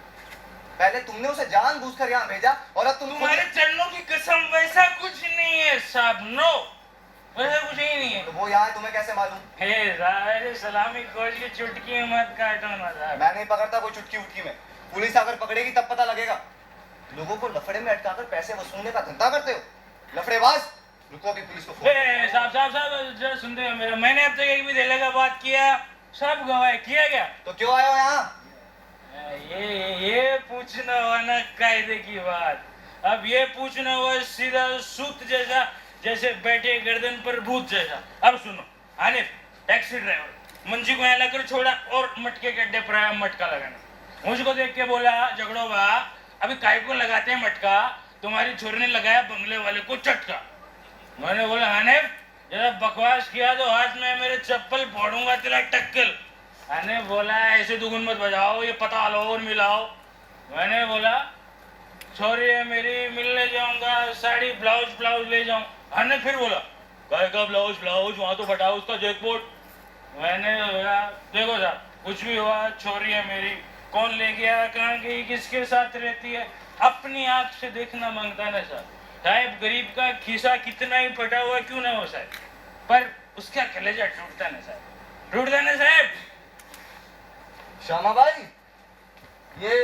पहले तुमने उसे जानबूझकर यहाँ भेजा, और अब तुम्हारे चरणों की कसम, वैसा कुछ नहीं है साहब। नो, वैसा कुछ ही नहीं है। तो वो यहाँ है, तुम्हें कैसे मालूम? हे सलामी कोच की चुटकी मत काटो ना साहब। मैं नहीं पकड़ता कोई चुटकी उटकी में। पुलिस अगर पकड़ेगी तब पता लगेगा। लोगों को लफड़े में अटकाकर पैसे वसूलने का धंधा करते हो, लफड़ेबाज। रुको अभी पुलिस को फोन। साहब साहब साहब जरा सुनते हो मेरा, मैंने अब तक एक भी दिले का बात किया, सब गवाह किया गया। तो क्यों आए हो यहाँ? ये पूछना हुआ ना कायदे की बात, अब ये पूछना हुआ सीधा सूत जैसा, जैसे बैठे गर्दन पर भूत जैसा। अब सुनो, हानिफ टैक्सी ड्राइवर मंजी को यहाँ लाकर छोड़ा और मटके के अड्डे पर आया मटका लगाने। मुझको देख के बोला, झगड़ो बा अभी काय को लगाते हैं मटका, तुम्हारी छोरी ने लगाया बंगले वाले को चटका। मैंने बोला हानिफ जरा बकवास किया तो हाथ में मेरे चप्पल फोड़ूंगा तेरा टक्कल। मैंने बोला ऐसे दुगुन मत बजाओ, ये पता लो और मिलाओ। मैंने बोला छोरी है मेरी, मिलने जाऊंगा, साड़ी ब्लाउज ले जाऊं। मैंने फिर बोला काय का ब्लाउज वहां तो फटा उसका जैकपॉट। मैंने बोला देखो साहब कुछ भी हुआ, छोरी है मेरी, कौन ले गया, कहाँ गई, किसके साथ रहती है, अपनी आंख से देखना मांगता ना साहब। गरीब का खिसा कितना ही फटा हुआ क्यों ना हो साहब, पर उसका कलेजा टूटता ना साहब। श्यामा भाई, ये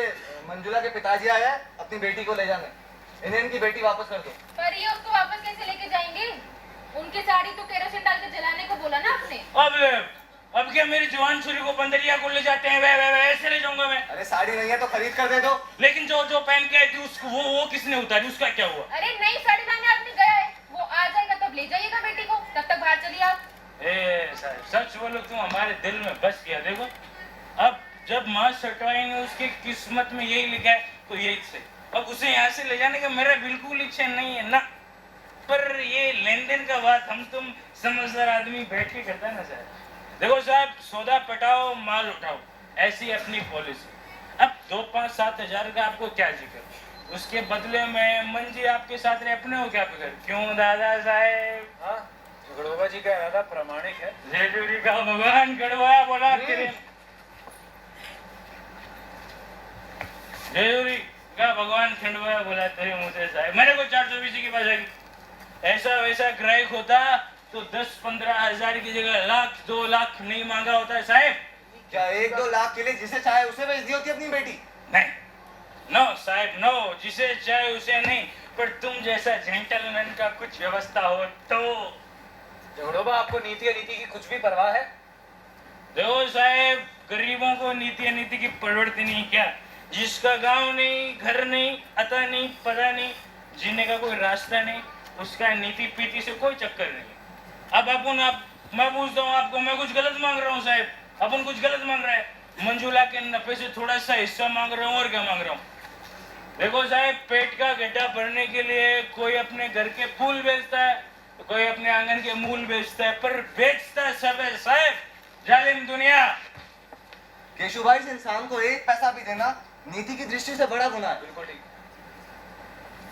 मंजुला के पिताजी आए हैं अपनी बेटी को ले जाने, इन्हें इनकी बेटी वापस कर दो। पर ये उसको वापस कैसे लेके जाएंगे? उनकी साड़ी तो केरोसिन डाल के जलाने को बोला ना आपने। अब क्या मेरी जवान छुरी को बंदरिया को ले जाते हैं, वे ऐसे ले जाऊंगा मैं। अरे साड़ी नहीं है तो खरीद कर दे दो। लेकिन जो पहन के आई थी उसको वो किसने उतारी, उसका क्या हुआ? अरे नई साड़ी लाने आदमी गया है, वो आ जाएगा तब ले जाइएगा बेटी को, तब तक बाहर चलिए आप। साहब सच बोलो तुम हमारे दिल में बस गया। देखो अब जब माँ सटवाई ने उसकी किस्मत में यही लिखा है तो यही से, अब उसे यहाँ से ले जाने का मेरा बिल्कुल इच्छा नहीं है ना। पर ये लेन देन का बात हम तुम समझदार आदमी बैठ के करता है ना साहब। देखो साहब सौदा पटाओ माल उठाओ, ऐसी अपनी पॉलिसी। अब 2-5-7 हजार का आपको क्या जिक्र, उसके बदले में मंजी आपके साथ रहे, अपने हो क्या फिक्र। क्यों दादा साहेब? हाँ झगड़ोबा जी का इरादा प्रामाणिक है। जेजूरी का भगवान गड़वाया बोला तेरे, जेजूरी का भगवान खंडवाया बोला तेरे मुझे साहेब। मेरे को 420 की भाषा की ऐसा वैसा ग्राहक होता तो 10-15 हजार की जगह 1-2 लाख नहीं मांगा होता है साहब। क्या 1-2 लाख के लिए जिसे चाहे उसे बेच दी होती अपनी बेटी? नहीं, नो साहब नो, जिसे चाहे उसे नहीं, पर तुम जैसा जेंटलमैन का कुछ व्यवस्था हो तो। झगड़ोबा आपको नीति अनीति की कुछ भी परवाह है? देखो साहब गरीबों को नीति अनीति की परवड़ती नहीं क्या, जिसका गांव नहीं, घर नहीं, अता नहीं, पता नहीं, जीने का कोई रास्ता नहीं, उसका नीति पीति से कोई चक्कर नहीं। अब मैं पूछता हूँ आपको, मैं कुछ गलत मांग रहा हूँ साहब? अपन कुछ गलत मांग रहा है? मंजुला के नफे से थोड़ा सा हिस्सा मांग रहा हूँ और क्या मांग रहा हूँ? देखो साहब पेट का गड्ढा भरने के लिए कोई अपने घर के फूल बेचता है, कोई अपने आंगन के मूल बेचता है, पर बेचता सब है साहब, जालिम दुनिया। केशु भाई, इस इंसान को 1 पैसा भी देना नीति की दृष्टि से बड़ा गुनाह है। बिल्कुल ठीक।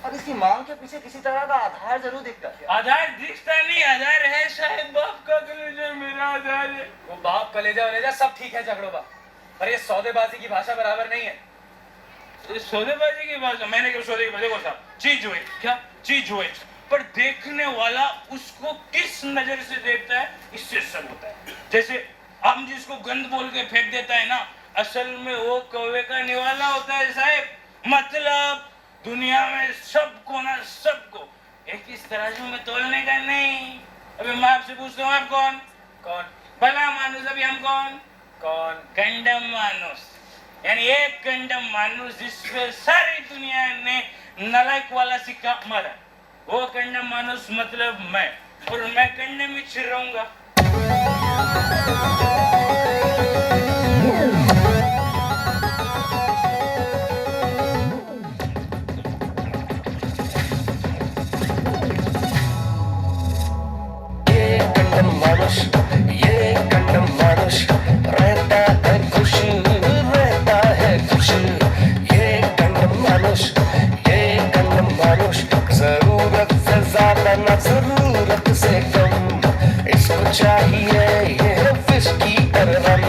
अब इसकी मांग के पीछे किसी तरह का आधार जरूर दिखता है। आधार दिखता नहीं, आधार है शायद बाप का कलेजा, मेरा आधार है। वो बाप कलेजा वलेजा सब ठीक है झगड़ोबा, पर ये सौदेबाजी की भाषा बराबर नहीं है। सौदेबाजी की भाषा? मैंने क्यों सौदे की भाषा? देखो साहब चीज हुई क्या, चीज हुई, पर देखने वाला उसको किस नजर से देखता है इससे सब होता है। जैसे हम जिसको गंद बोल के फेंक देता है ना, असल में वो कौवे का निवाला होता है साहब। मतलब दुनिया में सबको ना सबको एक इस तराजू में तोलने का नहीं। अभी मैं आपसे पूछता हूँ आप कौन? कौन? भला मानुस। अभी हम कौन? कौन? गंडम मानुस, यानी एक गंडम मानुस जिसपे सारी दुनिया ने नलायक वाला सिक्का मारा, वो गंडम मानुस मतलब मैं, और मैं गंडम में छिड़ रहूंगा। ये गंडम मानुष रहता है खुश, रहता है खुश। ये गंडम मानुष जरूरत से ज्यादा न जरूरत से कम, इसको चाहिए ये विस्की और रम।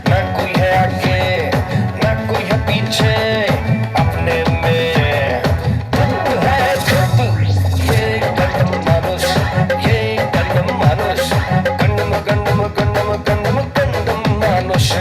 न कोई है आगे न कोई है पीछे, अपने में धुप है धुप। ये गंडम मानुष, ये गंडम मानुष, गंडम गंडम गंडम गंडम गंडम मानुष।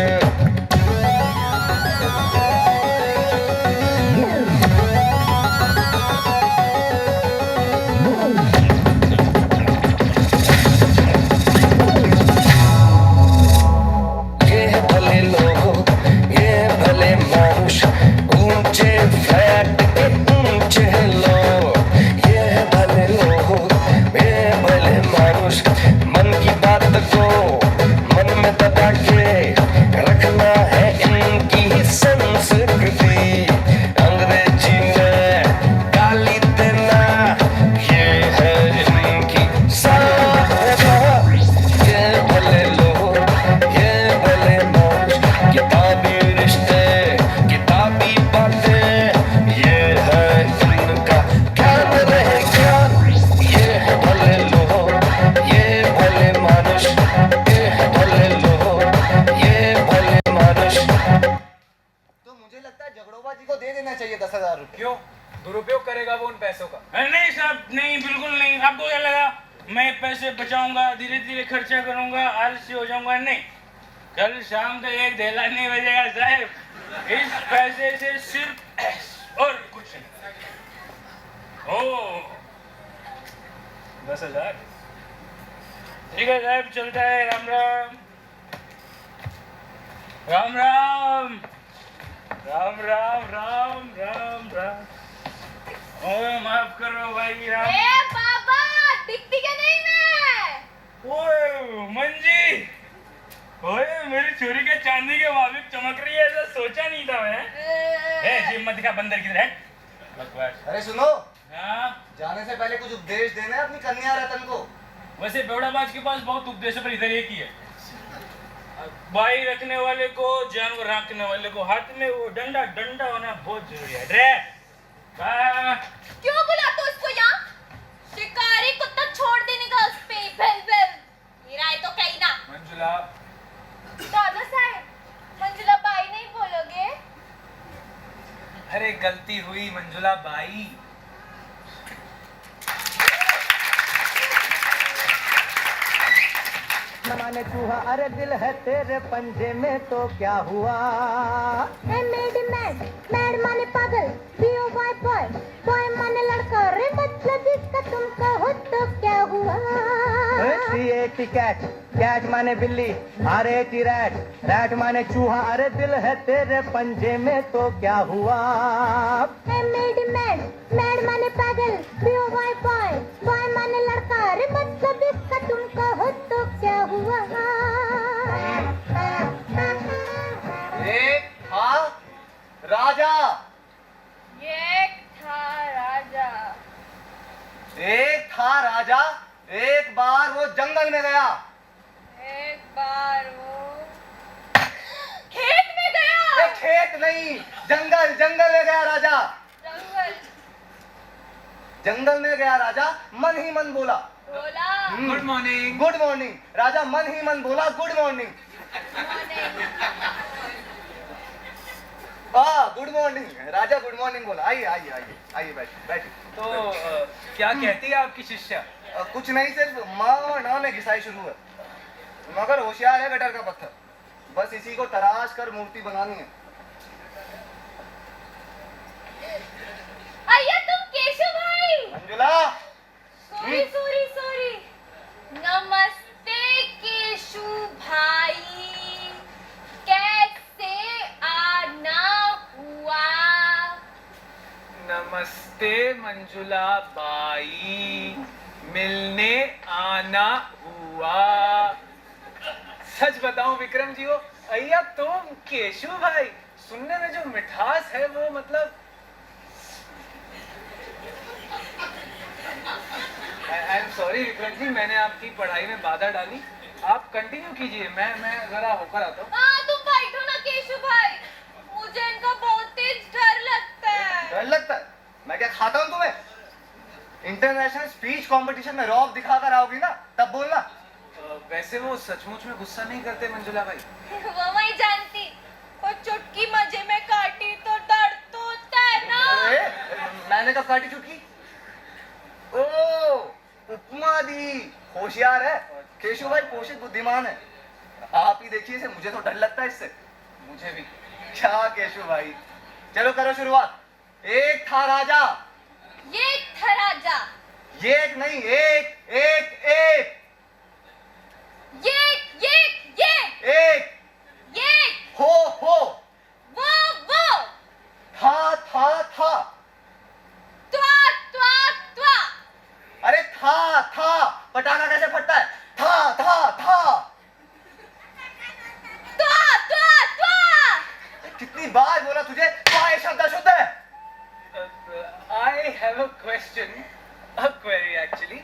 नहीं, बिल्कुल नहीं। आपको क्या लगा मैं पैसे बचाऊंगा, धीरे धीरे खर्चा करूंगा, आलसी हो जाऊंगा? नहीं, कल शाम को एक धेला नहीं बजेगा साहब। इस पैसे से सिर्फ और कुछ नहीं। ओ 10,000 ठीक है साहब, चलता है। राम राम राम राम राम राम राम राम राम। ओ माफ करो भाई राम। ए बाबा, दिखती क्या नहीं मैं? ओए मंजी, ओए मेरी चोरी के चांदी के मुताबिक चमक रही है, ऐसा सोचा नहीं था मैं। ए जिम मत दिखा, बंदर किधर है? बकवास। अरे सुनो, हाँ जाने से पहले कुछ उपदेश देना है अपनी कन्या रतन को। वैसे बेवड़ाबाज के पास बहुत उपदेश है, पर इधर एक ही है। भाई रखने वाले को, जानवर रखने वाले को हाथ में वो डंडा डंडा होना बहुत जरूरी है। ड्रे क्यों बुलाते हो उसको यहाँ? शिकारी कुत्ता छोड़ देने का उस पे बिल बिल। मेरा है तो कहीं ना। मंजुला, दादा साहब, मंजुला बाई नहीं बोलोगे? अरे गलती हुई मंजुला बाई। माने चूहा, अरे दिल है तेरे पंजे में तो क्या हुआ? मैड माने पागल, बॉय बॉय, बॉय माने लड़का, रे मतलब इसका तुम कहो तो क्या हुआ? C-A-T कैट, कैट माने बिल्ली, R-A-T रैट, रैट माने चूहा, अरे दिल है तेरे पंजे में तो क्या हुआ? मैड माने पागल, बॉय बॉय, बॉय माने लड़का, रे मतलब इसका तुम कहो तो क्या हुआ? एक था राजा, एक था राजा। एक था राजा, एक बार वो जंगल में गया। एक बार वो खेत में गया। ए, खेत नहीं, जंगल, जंगल में गया राजा। जंगल जंगल में गया राजा, मन ही मन बोला बोला गुड मॉर्निंग। Good morning. राजा मन ही मन बोला गुड मॉर्निंग। Good morning. राजा गुड मॉर्निंग बोला। आइए आइए आइए आइए, बैठिए बैठिए। तो क्या कहती है आपकी शिष्या? कुछ नहीं, सिर्फ माँ और ना में घिसाई शुरू है, मगर होशियार है गटर का पत्थर। बस इसी को तराश कर मूर्ति बनानी है। आइए तुम केशव भाई। Manjula, sorry sorry sorry. नमस्ते केशु भाई, कैसे आना हुआ? नमस्ते मंजुला बाई, मिलने आना हुआ। सच बताऊं विक्रम जी, हो अय्या तुम केशु भाई, सुनने में जो मिठास है वो मतलब I am sorry Vikram ji, मैंने आपकी पढ़ाई में बाधा डाली। आप कंटिन्यू कीजिए, मैं जरा होकर आता हूँ। हाँ तुम बैठो ना केशु भाई, मुझे इनका बहुत तेज डर लगता है। डर लगता है? मैं क्या खाता हूँ तुम्हें? इंटरनेशनल स्पीच कंपटीशन में रौब दिखाकर आओगी ना, तब बोलना। वैसे वो सचमुच में गुस्सा नहीं करते मंजुला भाई? वो मैं जानती, और चुटकी मजे में काटी तो दर्द तो होता है ना। मैंने कब काटी चुटकी? ओ, उपमा दी। होशियार है केशु भाई, पोषित बुद्धिमान है। आप ही देखिए इसे, मुझे तो डर लगता है इससे। मुझे भी। क्या केशु भाई, चलो करो शुरुआत। एक था राजा। ये था राजा। ये एक नहीं, एक एक एक। ये एक हो वो था त्वा। अरे था पटाखा कैसे फटता है? था त्वा। कितनी बार बोला तुझे, ये शब्द अशुद्ध है। I have a question, a query actually.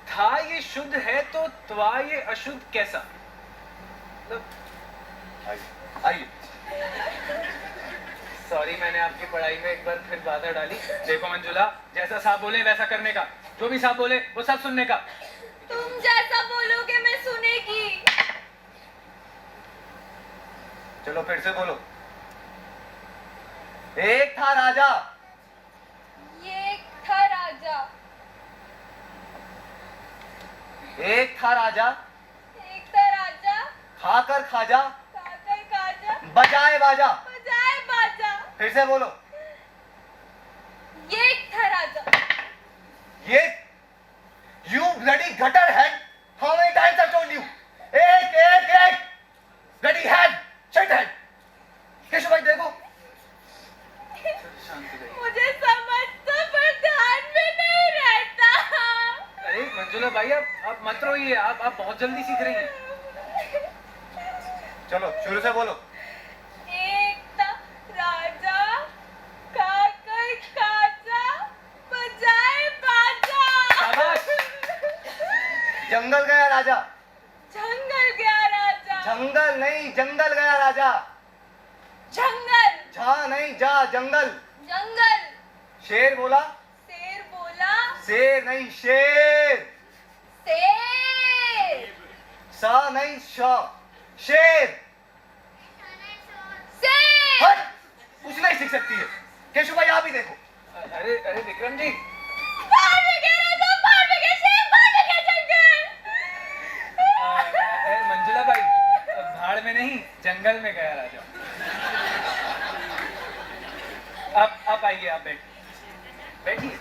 था ये शुद्ध है तो त्वा ये अशुद्ध कैसा? आइए। सॉरी, मैंने आपकी पढ़ाई में एक बार फिर बाधा डाली। देखो मंजुला, जैसा साहब बोले वैसा करने का, जो भी साहब बोले वो सब सुनने का। तुम जैसा बोलोगे मैं सुनेगी। चलो फिर से बोलो। एक था राजा। ये था राजा। एक था राजा, एक था राजा, खाकर खाजा, खाकर खाजा, बजाए बाजा। बजाए बाजा। फिर से बोलो। ये एक था राजा। ये You bloody gutter head! How many times I've told you? एक bloody head, shit head. Keshav भाई देखो। मुझे समझ तो पर ध्यान में नहीं रहता। अरे मंजुला भाई आप मत रोइए, आप बहुत जल्दी सीख रही हैं। चलो शुरू से बोलो। एक था राजा, खाकर खाजा, बजाए बाजा। शाबाश। जंगल गया राजा। जंगल गया राजा। जंगल नहीं, जंगल गया राजा। जंगल। जा नहीं, जा जंगल। जंगल। शेर बोला। शेर बोला। शेर नहीं, शेर। शेर। सा नहीं, शा। शेर। शेर। हट, कुछ नहीं सीख सकती है। केशव भाई आप ही देखो। अरे विक्रम जी, बाहर में गया राजा, बाहर में गया शेर, बाहर में गया जंगल। मंजुला भाई भाड़ में नहीं, जंगल में गया राजा। आप आइए, आप बैठिए।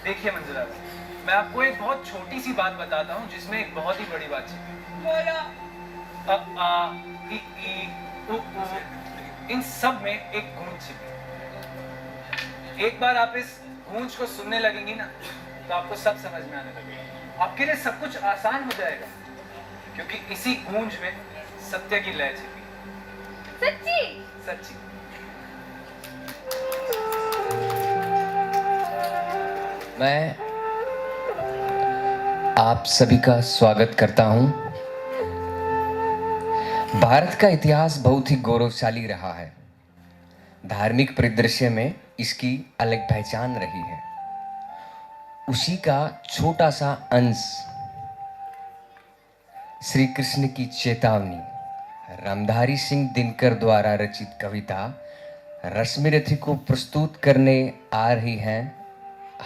देखिए मंजुला भाई, मैं आपको एक बहुत छोटी सी बात बताता हूँ जिसमें एक बहुत ही बड़ी बात छिपी। बोलो। अ आ इ ई उ ऊ, इन सब में एक गूंज छिपी है। एक बार आप इस गूंज को सुनने लगेंगी ना, तो आपको सब समझ में आने लगेगा। आपके लिए सब कुछ आसान हो जाएगा, क्योंकि इसी गूंज में सत्य की लय छिपी है। सच्ची? सच्ची। मैं आप सभी का स्वागत करता हूं। भारत का इतिहास बहुत ही गौरवशाली रहा है। धार्मिक परिदृश्य में इसकी अलग पहचान रही है। उसी का छोटा सा अंश श्री कृष्ण की चेतावनी रामधारी सिंह दिनकर द्वारा रचित कविता रश्मिरथी को प्रस्तुत करने आ रही हैं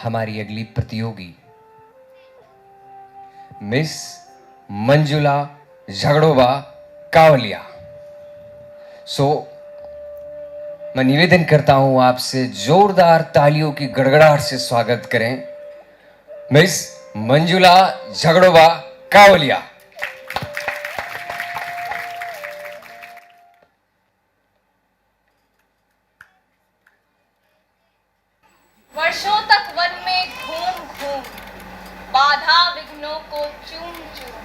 हमारी अगली प्रतियोगी मिस मंजुला झगड़ोबा कावलिया। मैं निवेदन करता हूं आपसे जोरदार तालियों की गड़गड़ाहट से स्वागत करें मिस मंजुला झगड़ोबा कावलिया। वर्षों तक वन में घूम घूम बाधा विघ्नों को चूम चूम,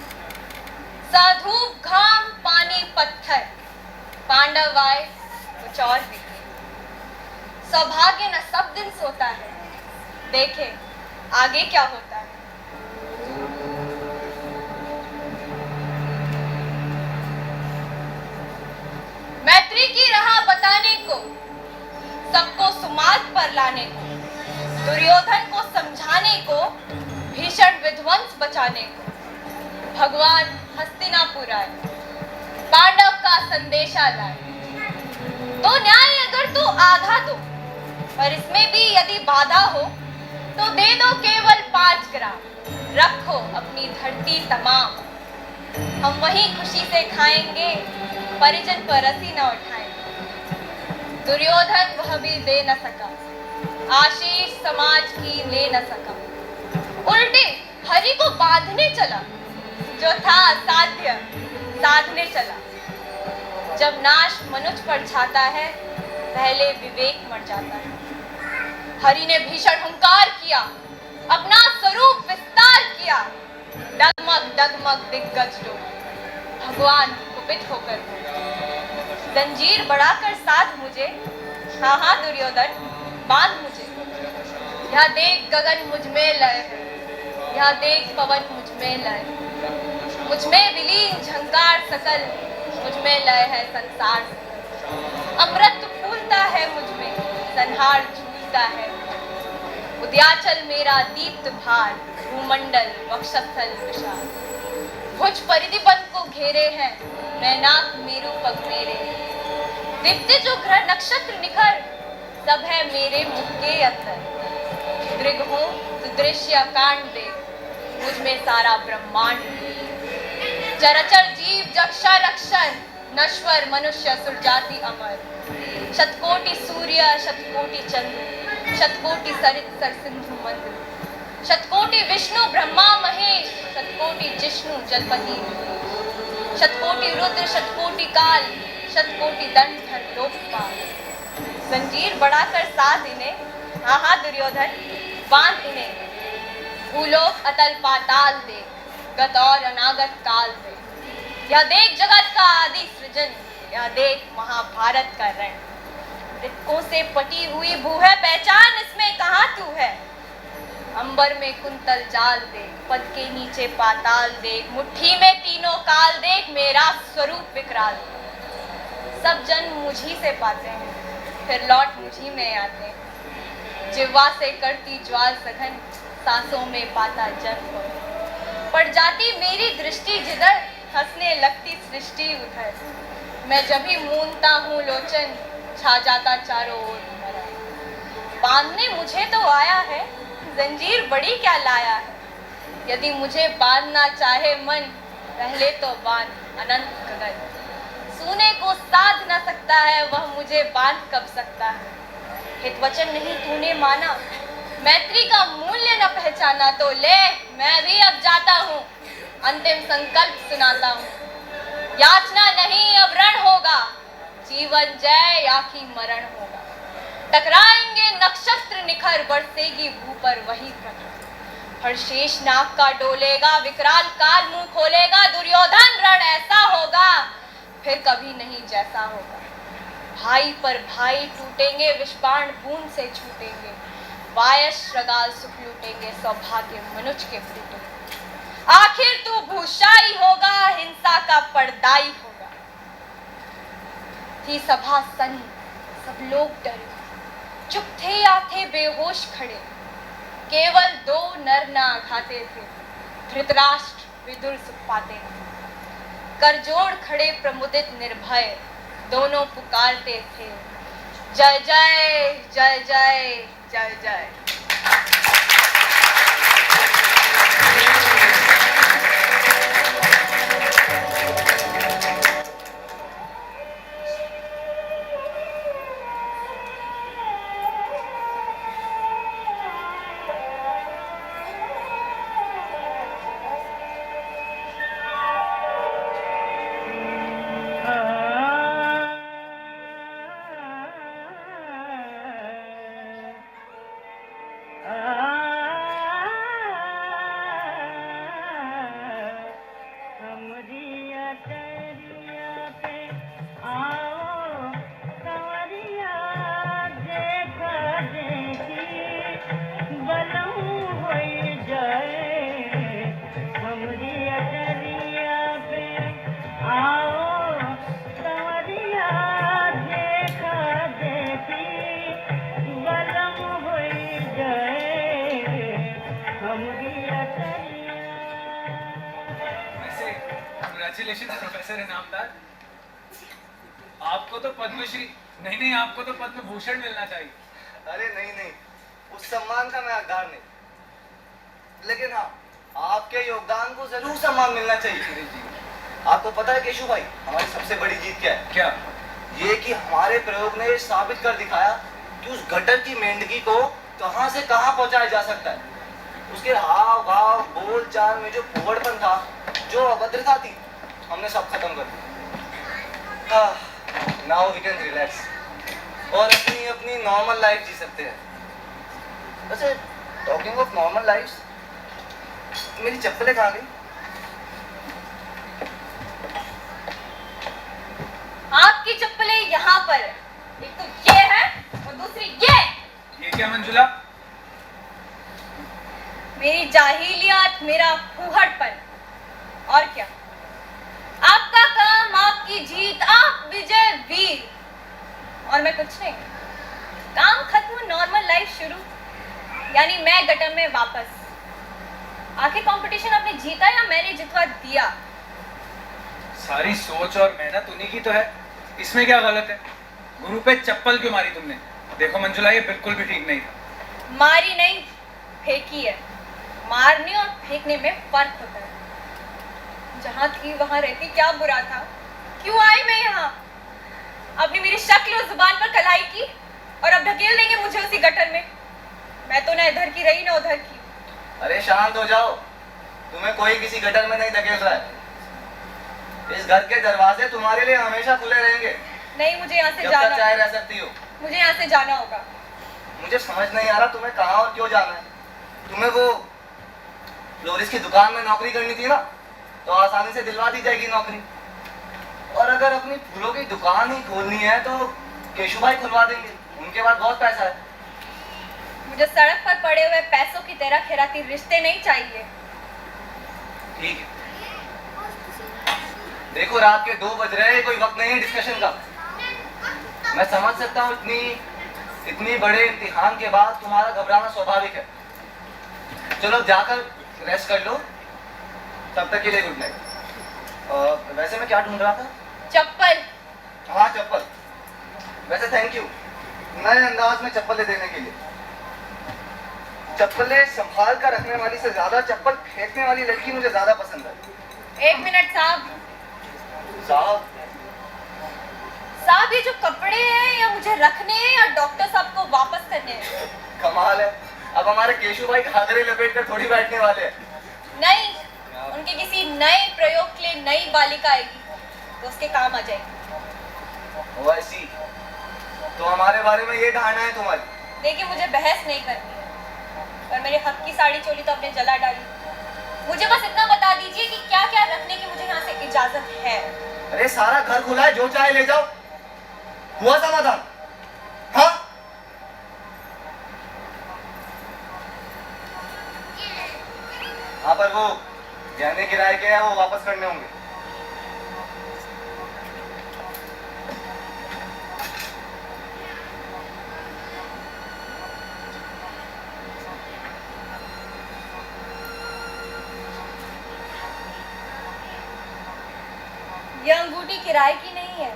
साधूप घाम पानी पत्थर, पांडव आए कुछ और दिखे। सौभाग्य न सब दिन सोता है, देखे आगे क्या होता है। मैत्री की राह बताने को, सबको सुमार्ग पर लाने को, दुर्योधन को समझाने को, भीषण विध्वंस बचाने को, भगवान हस्तिनापुर आए, पांडव का संदेशा लाए। तो न्याय अगर तो आधा दो, पर इसमें भी यदि बाधा हो तो दे दो केवल 5 ग्राम, रखो अपनी धरती तमाम। हम वही खुशी से खाएंगे, परिजन पर रसी न उठाएंगे। दुर्योधन वह भी दे न सका, आशीष समाज की ले न सका, उल्टे हरि को बांधने चला, जो था असाध्य साधने चला। जब नाश मनुष्य पर छाता है, पहले विवेक मर जाता है। हरि ने भीषण हुंकार किया, अपना स्वरूप विस्तार किया, डगमग डगमग दिग्गज डोले, भगवान कुपित होकर जंजीर बढ़ाकर साध मुझे, हाँ हाँ दुर्योधन बांध मुझे। यह देख गगन मुझ में लय, यह देख पवन मुझ में लय, मुझ में विलीन झंकार सकल, मुझ में लय है संसार सकल। अमृत फूलता है मुझ में, संहार झूलता है। उद्याचल मेरा दीप्त भार, भूमंडल वक्षस्थल विशाल। भुज परिधिबन को घेरे हैं, मैनाक मेरु पग मेरे। दीप्ति जो ग्रह नक्षत्र निखर, सब है मेरे मुख के अंदर। दृग हूँ तो दृश्य कांड दे, मुझ में सारा ब्रह्मांड, चराचर जीव जक्षर अक्षर, नश्वर मनुष्य सुरजाति अमर, शतकोटि सूर्य शतकोटि चंद्र, शतकोटि सरित सरसिंधु मंद्र, शतकोटि विष्णु ब्रह्मा महेश, शतकोटि जिष्णु जलपति, शतकोटि रुद्र शतकोटि काल, शतकोटि दंड लोकपाल। जंजीर बढ़ाकर साथ इन्हें, आहा दुर्योधन बांध इन्हें, भूलोक अतल पाताल दे, गत और अनागत काल दे। यह देख जगत का आदि सृजन, यह देख महाभारत का रण। मृतकों से पटी हुई भू है पहचान, इसमें कहाँ तू है। अंबर में कुंतल जाल देख, पद के नीचे पाताल देख, मुट्ठी में तीनों काल देख, मेरा स्वरूप विकराल। सब जन्म मुझी से पाते हैं, फिर लौट मुझी में आते हैं। जिह्वा से करती ज्वाल सघन, सांसों में पाता जन्म। पड़ जाती मेरी दृष्टि जिधर, हंसने लगती सृष्टि उधर। मैं जब भी मूंदता हूँ लोचन, छा जाता चारों ओर भरा। बांधने मुझे तो आया है, जंजीर बड़ी क्या लाया है। यदि मुझे बांधना चाहे मन, पहले तो बांध अनंत गगन। सूने को साध न सकता है, वह मुझे बांध कब सकता है। हित वचन नहीं तूने माना, मैत्री का मूल्य न पहचाना, तो ले मैं भी अब जाता हूँ, अंतिम संकल्प सुनाता हूँ। याचना नहीं अब रण होगा, जीवन जय या कि मरण होगा। टकराएंगे नक्षत्र निखर, बरसेगी भू पर वही प्रखर। हर शेष नाग का डोलेगा, विकराल काल मुंह खोलेगा। दुर्योधन रण ऐसा होगा, फिर कभी नहीं जैसा होगा। भाई पर भाई टूटेंगे, विषबाण बूंद से छूटेंगे। वायस श्रगाल सुख लूटेंगे, सौभाग्य मनुज के फूटेंगे। आखिर तू भूषाई होगा, हिंसा का पर्दाई होगा। थी सभा सन, सब लोग डरे, चुप थे या थे बेहोश खड़े। केवल दो नर ना घाते थे, धृतराष्ट्र विदुर सुख पाते थे। कर जोड़ खड़े प्रमुदित निर्भय, दोनों पुकारते थे, जय जय जय जय जय जय। प्रोफेसर इनामदार, आपको तो पद्मश्री नहीं, आपको तो पद्म भूषण मिलना चाहिए। अरे नहीं, उस सम्मान का मैं हकदार नहीं, लेकिन हाँ आपके योगदान को जरूर सम्मान मिलना चाहिए। आपको पता है केशु भाई, हमारी सबसे बड़ी जीत क्या है? क्या? ये कि हमारे प्रयोग ने साबित कर दिखाया कि उस गटर की मेंढकी को कहां से कहां पहुंचाया जा सकता है। उसके हाव भाव बोल चाल में जो फुहड़पन था, जो अभद्रता थी, हमने सब खत्म कर दिया। नाउ वी कैन रिलैक्स और अपनी अपनी नॉर्मल लाइफ जी सकते हैं। वैसे टॉकिंग ऑफ नॉर्मल लाइफ, मेरी चप्पलें कहाँ गई? आपकी चप्पलें यहाँ पर, एक तो ये है और दूसरी ये क्या मंजुला? मेरी जाहिलियत, मेरा फूहड़पन, और क्या। आपका काम, आपकी जीत, आप विजय वीर, और मैं कुछ नहीं। काम खत्म, नॉर्मल लाइफ शुरू, यानी मैं गटर में वापस। आखिर कंपटीशन आपने जीता या मैंने जितवा दिया? सारी सोच और मेहनत उन्हीं की तो है, इसमें क्या गलत है? गुरु पे चप्पल क्यों मारी तुमने? देखो मंजुला, ये बिल्कुल भी ठीक नहीं था। मारी नहीं, फेंकी है। मारने और फेंकने में फर्क होता है। जहाँ थी वहाँ रहती क्या बुरा था? क्यों आई मैं यहाँ? आपने मेरी शक्ल और जुबान पर कलाई की और अब ढकेल देंगे मुझे उसी गटर में। मैं तो ना इधर की रही ना उधर की। अरे शांत हो जाओ, तुम्हें कोई किसी गटर में नहीं धकेल रहा है। इस घर के दरवाजे तुम्हारे लिए हमेशा खुले रहेंगे। नहीं, मुझे यहाँ से जब जाना। तक चाहे रह सकती हो। मुझे यहाँ से जाना होगा। मुझे समझ नहीं आ रहा तुम्हें कहाँ और क्यों जाना है। तुम्हें वो फ्लोरिस्ट की दुकान में नौकरी करनी थी ना, तो आसानी से दिलवा दी जाएगी नौकरी। और अगर अपनी फूलों की दुकान ही खोलनी है तो केशु भाई खुलवा देंगे, उनके पास बहुत पैसा है। मुझे सड़क पर पड़े हुए पैसों की तरह खैराती रिश्ते नहीं चाहिए। ठीक है, देखो रात के 2 बज रहे हैं, कोई वक्त नहीं है डिस्कशन का। मैं समझ सकता हूँ इतनी बड़े इम्तिहान के बाद तुम्हारा घबराना स्वाभाविक है। चलो जाकर रेस्ट कर लो, तब तक के लिए गुड नाइट। वैसे मैं क्या ढूंढ रहा था? चप्पल। हाँ चप्पल। वैसे थैंक यू नए अंदाज में चप्पलें देने के लिए। चप्पलें संभाल कर रखने वाली से ज्यादा चप्पल फेंकने वाली लड़की मुझे ज्यादा पसंद है। 1 मिनट साहब। साहब? साहब, ये जो कपड़े हैं या मुझे रखने हैं या डॉक्टर साहब को वापस करने हैं? कमाल है, अब हमारे केशु भाई घाघरे लपेट कर थोड़ी बैठने वाले हैं। नहीं, उनके किसी नए प्रयोग के लिए नई बालिका आएगी तो उसके काम आ जाएगी। ओह ऐसी, तो हमारे बारे में ये धारणा है तुम्हारी? देखिए, मुझे बहस नहीं करनी है, पर मेरे हक की साड़ी चोली तो आपने जला डाली। मुझे बस इतना बता दीजिए कि क्या क्या रखने की मुझे यहाँ से इजाजत है। अरे सारा घर खुला है, जो चाहे ले जाओ। हुआ समाधान? हाँ? हाँ, पर वो गहने किराए के हैं, वो वापस करने होंगे। यह अंगूठी किराए की नहीं है।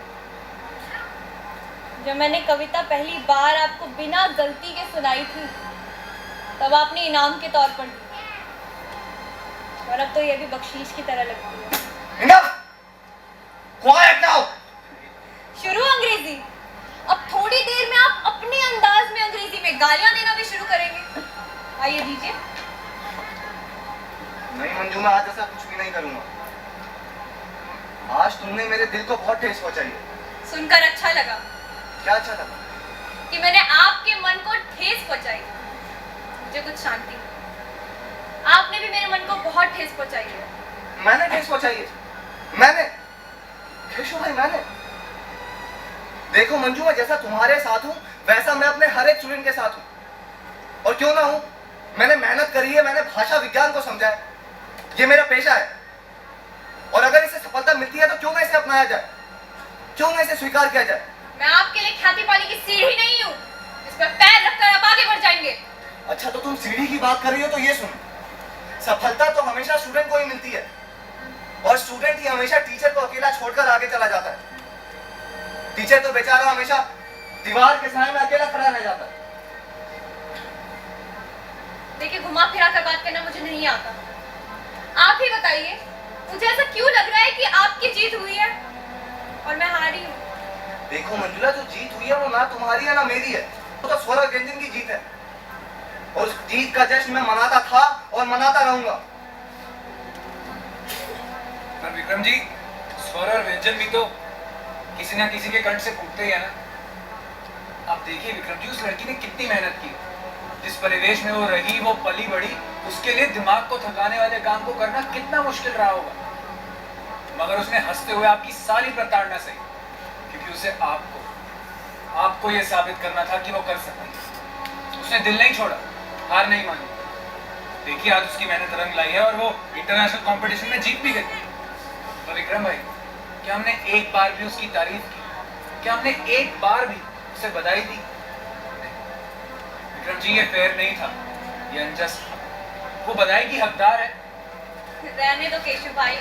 जब मैंने कविता पहली बार आपको बिना गलती के सुनाई थी तब आपने इनाम के तौर पर दी, और अब तो यह भी बख्शीश की तरह लगती है। Enough! Quiet now! शुरू अंग्रेजी। अब थोड़ी देर में आप अपने अंदाज में अंग्रेजी में गालियां देना भी शुरू करेंगे। आइए दीजिए। नहीं मंजू, मैं आज ऐसा कुछ भी नहीं करूंगा। आज तुमने मेरे दिल को बहुत ठेस पहुंचाई है। सुनकर अच्छा लगा। क्या अच्छा लगा? कि मैंने आपके मन को ठेस पहुंचाई। मुझे कुछ शांति। आपने भी मेरे मन को बहुत ठेस पहुंचाई है। मैंने ठेस पहुंचाई है? मैंने? केशु भाई, मैंने? देखो मंजू, मैं जैसा तुम्हारे साथ हूं वैसा मैं अपने हर एक स्टूडेंट के साथ हूं। और क्यों ना हूं, मैंने मेहनत करी है, मैंने भाषा विज्ञान को समझा है। ये मेरा पेशा है, और अगर इसे सफलता मिलती है तो क्यों ना इसे अपनाया जाए, क्यों ना इसे स्वीकार किया जाए। मैं आपके लिए ख्याति पाने की सीढ़ी नहीं हूँ जिस पर पैर रखकर आप आगे बढ़ जाएंगे। अच्छा, तो तुम सीढ़ी की बात कर रही हो तो ये सुनो, सफलता तो हमेशा स्टूडेंट को ही मिलती है, और स्टूडेंट ही हमेशा टीचर को अकेला छोड़कर आगे चला जाता है। टीचर तो बेचारा हमेशा दीवार के साए में अकेला खड़ा रह जाता है। देखिए, घुमा फिरा कर बात करना मुझे नहीं आता। आप ही बताइए, मुझे ऐसा क्यों लग रहा है कि आपकी जीत हुई है और मैं हारी हूँ? देखो मंजुला, जो जीत हुई है वो ना तुम्हारी है ना मेरी है, वो तो स्वरा व्यंजन की जीत है, और उस जीत का जश्न मैं मनाता था और मनाता रहूंगा। पर विक्रम जी, स्वर और व्यंजन भी तो किसी ना किसी के कंठ से फूटते ही है ना। आप देखिए विक्रम जी, उस लड़की ने कितनी मेहनत की। जिस परिवेश में वो रही, वो पली बड़ी, उसके लिए दिमाग को थकाने वाले काम को करना कितना मुश्किल रहा होगा। मगर उसने हंसते हुए आपकी सारी प्रताड़ना सही, क्योंकि उसे आपको ये साबित करना था कि वो कर सकती है। उसने दिल नहीं छोड़ा, हार नहीं मानी। देखिए, आज उसकी मेहनत रंग लाई है और वो इंटरनेशनल कंपटीशन में जीत भी गई। तो विक्रम भाई, क्या हमने एक बार भी उसकी तारीफ की? क्या हमने एक बार भी उसे बधाई दी? विक्रम जी, ये फेयर नहीं था, ये अनजस्ट था। वो बधाई की हकदार है। रहने दो केशव भाई,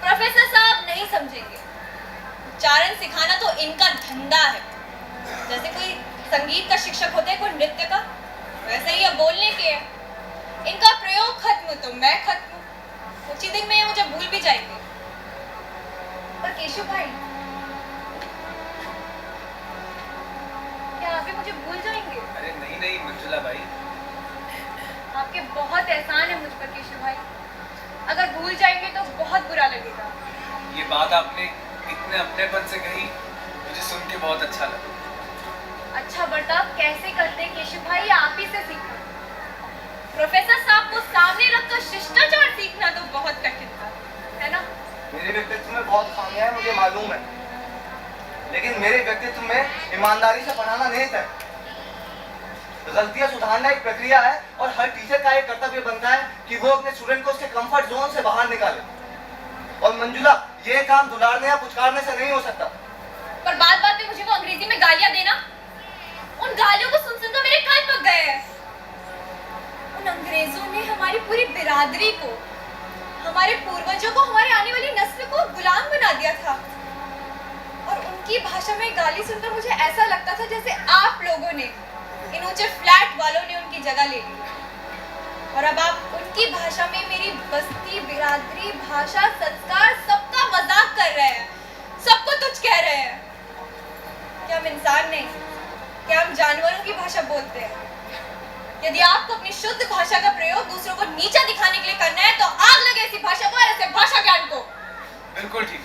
प्रोफेसर साहब नहीं समझेंगे। उच्चारण सिखाना तो इनका धंधा है। जैसे कोई संगीत का शिक्षक होता है, कोई नृत्य का, वैसे ही अब बोलने के है। इनका प्रयोग तो मैं खत्म हूँ। कुछ ही दिन में ये मुझे भूल भी जाएंगे। पर केशव भाई, क्या आप भी मुझे भूल जाएंगे? अरे नहीं नहीं मंजुला भाई, आपके बहुत एहसान है मुझ पर केशव भाई। अगर भूल जाएंगे तो बहुत बुरा लगेगा। ये बात आपने इतने अपनेपन से कही, मुझे सुन के बहुत अच्छा लगा। अच्छा बर्ताव कैसे करते हैं केशव भाई, आप ही से सीखना। प्रोफेसर साहब को सामने रखकर शिष्टाचार सीखना तो बहुत कठिन था, है ना? मेरे व्यक्तित्व में बहुत खामियां हैं, मुझे मालूम है, लेकिन मेरे व्यक्तित्व में ईमानदारी से पढ़ाना निहित है। गलतियां सुधारना एक प्रक्रिया है और हर टीचर का एक कर्तव्य बनता है कि वो अपने स्टूडेंट को उसके कंफर्ट जोन से बाहर निकाले। और मंजुला, ये काम दुलारने या पुचकारने से नहीं हो सकता। पर बात बात में मुझे वो अंग्रेजी में गालियां देना, उन गालियों को सुन सुनकर मेरे कान पक गए हैं। उन अंग्रेजों ने हमारी पूरी बिरादरी को, हमारे पूर्वजों को, हमारे आने वाली नस्ल को गुलाम बना दिया था। और उनकी भाषा में गाली सुनकर मुझे ऐसा लगता था जैसे आप लोगों ने, इन ऊंचे फ्लैट वालों ने उनकी जगह ले ली। और अब आप उनकी भाषा में मेरी बस्ती, बिरादरी, भाषा, संस्कार सबका मजाक कर रहे हैं, सबको तुच्छ कह रहे हैं। क्या हम इंसान नहीं? क्या हम जानवरों की भाषा बोलते हैं? यदि आपको अपनी शुद्ध भाषा का प्रयोग दूसरों को नीचा दिखाने के लिए करना है तो आग लगे ऐसी भाषा को और ऐसे भाषा ज्ञान को। बिल्कुल ठीक।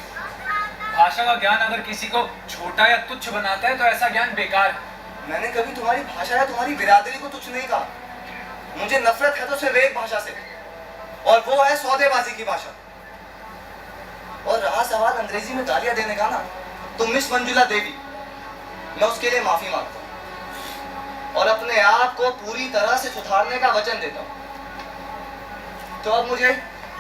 भाषा का ज्ञान अगर किसी को छोटा या तुच्छ बनाता है तो ऐसा ज्ञान बेकार है। मैंने कभी तुम्हारी भाषा या तुम्हारी बिरादरी को तुच्छ नहीं कहा। मुझे नफरत है तो सिर्फ एक भाषा से, और वो है सौदेबाजी की भाषा। और रहा सवाल अंग्रेजी में गालियां देने का ना, तो मिस मंजुला देवी, मैं उसके लिए माफी मांगता हूँ और अपने आप को पूरी तरह से सुधारने का वचन देता हूँ। तो अब मुझे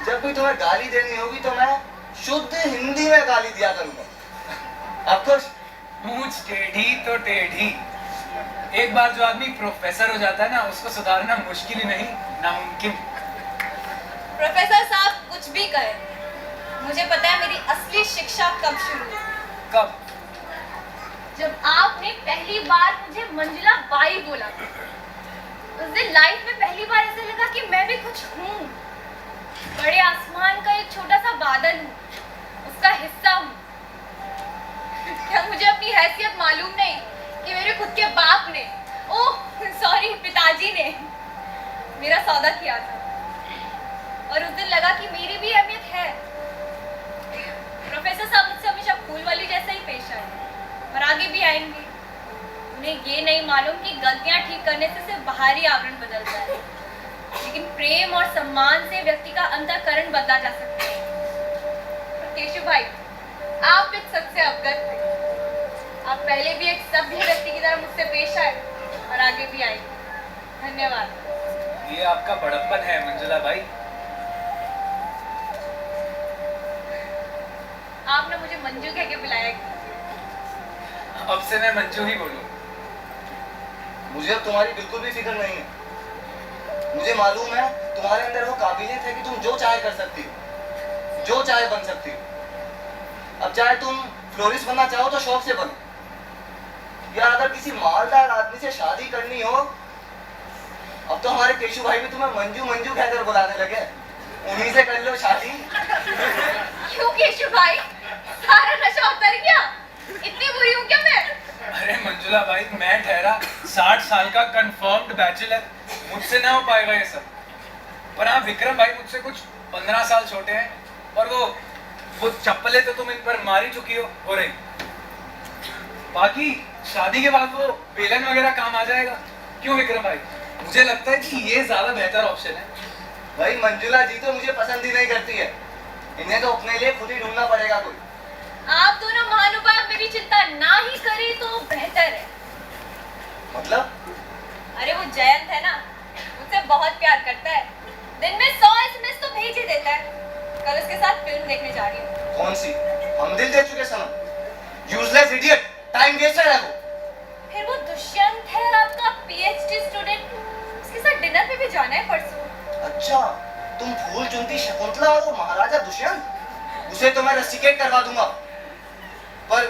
जब भी तुम्हें गाली देनी होगी तो मैं शुद्ध हिंदी में गाली दिया करूंगा। अब खुश? मूंछ टेढ़ी तो टेढ़ी। एक बार जो आदमी प्रोफेसर हो जाता है ना, उसको सुधारना मुश्किल ही नहीं, नामुमकिन। प्रोफेसर साहब कुछ भी कहे, मुझे पता है मेरी असली शिक्षा कब शुरू हुई। कब? जब आपने पहली बार मुझे मंजुला बाई बोला। उस दिन लाइफ में पहली बार ऐसा लगा कि मैं भी कुछ हूँ, बड़े आसमान का एक छोटा सा बादल हूँ, उसका हिस्सा हूँ। क्या मुझे अपनी हैसियत मालूम नहीं कि मेरे खुद के बाप ने, ओह सॉरी पिताजी ने मेरा सौदा किया था। और उस दिन लगा कि मेरी भी अहमियत है। प्रोफेसर साहब मुझसे हमेशा फूल वाली जैसा ही पेश आए और आगे भी आएंगे। उन्हें ये नहीं मालूम कि गलतियां ठीक करने से सिर्फ बाहरी आवरण बदलता है, लेकिन प्रेम और सम्मान से व्यक्ति का अंतःकरण बदला जा सकता है। केशव भाई, आप इस सच से अवगत थे। आप पहले भी एक सभ्य व्यक्ति की तरह मुझसे पेश आए और आगे भी आएंगे। धन्यवाद। ये आपका बड़प्पन है मंजुला भाई। आपने मुझे मंजू कह के बुलाया। अब से मैं मंजू ही बोलूं। मुझे अब तुम्हारी बिल्कुल भी फिक्र नहीं है। मुझे मालूम है तुम्हारे अंदर वो काबिलियत है कि तुम जो चाहे कर सकती हो, जो चाहे बन सकती हो। अब चाहे तुम फ्लोरिस्ट बनना चाहो तो शौक से बनो, या अगर किसी मालदार आदमी से शादी करनी हो, अब तो हमारे केशु भाई भी तुम्हें मंजू मंजू कहकर बुलाने लगे, उन्हीं से कर लो शादी। क्यों केशु भाई, सारा नशा उतर गया? इतनी बुरी हूँ क्या मैं? अरे मंजुला भाई, मैं ठहरा 60 साल का कंफर्म्ड बैचलर, मुझसे ना हो पाएगा ये सब। पर हाँ, विक्रम भाई मुझसे कुछ 15 साल छोटे हैं, और वो चप्पलें तो तुम इन पर मारी चुकी हो रही। बाकी शादी के बाद वो बेलन वगैरह काम आ जाएगा। क्यों विक्रम भाई? मुझे लगता है कि ये ज्यादा बेहतर ऑप्शन है। भाई मंजुला जी तो मुझे पसंद ही नहीं करती है, इन्हें तो अपने लिए खुद ही ढूंढना पड़ेगा कोई। आप दोनों महानुभाव मेरी चिंता ना ही करें तो बेहतर है। मतलब? अरे वो जयंत है ना, मुझसे बहुत प्यार करता है, दिन में 100 SMS तो भेज ही देता है। कल उसके साथ फिल्म देखने जा रही हूँ। कौन सी? हम दिल दे चुके सनम। यूजलेस इडियट, टाइम वेस्टर है वो। फिर वो दुष्यंत है आपका PhD स्टूडेंट, उसके साथ डिनर पे भी जाना है परसों। अच्छा, तुम फूल चुनती शकुंतला और वो महाराजा दुष्यंत, उसे तो मैं रस्टिकेट करवा दूंगा, पर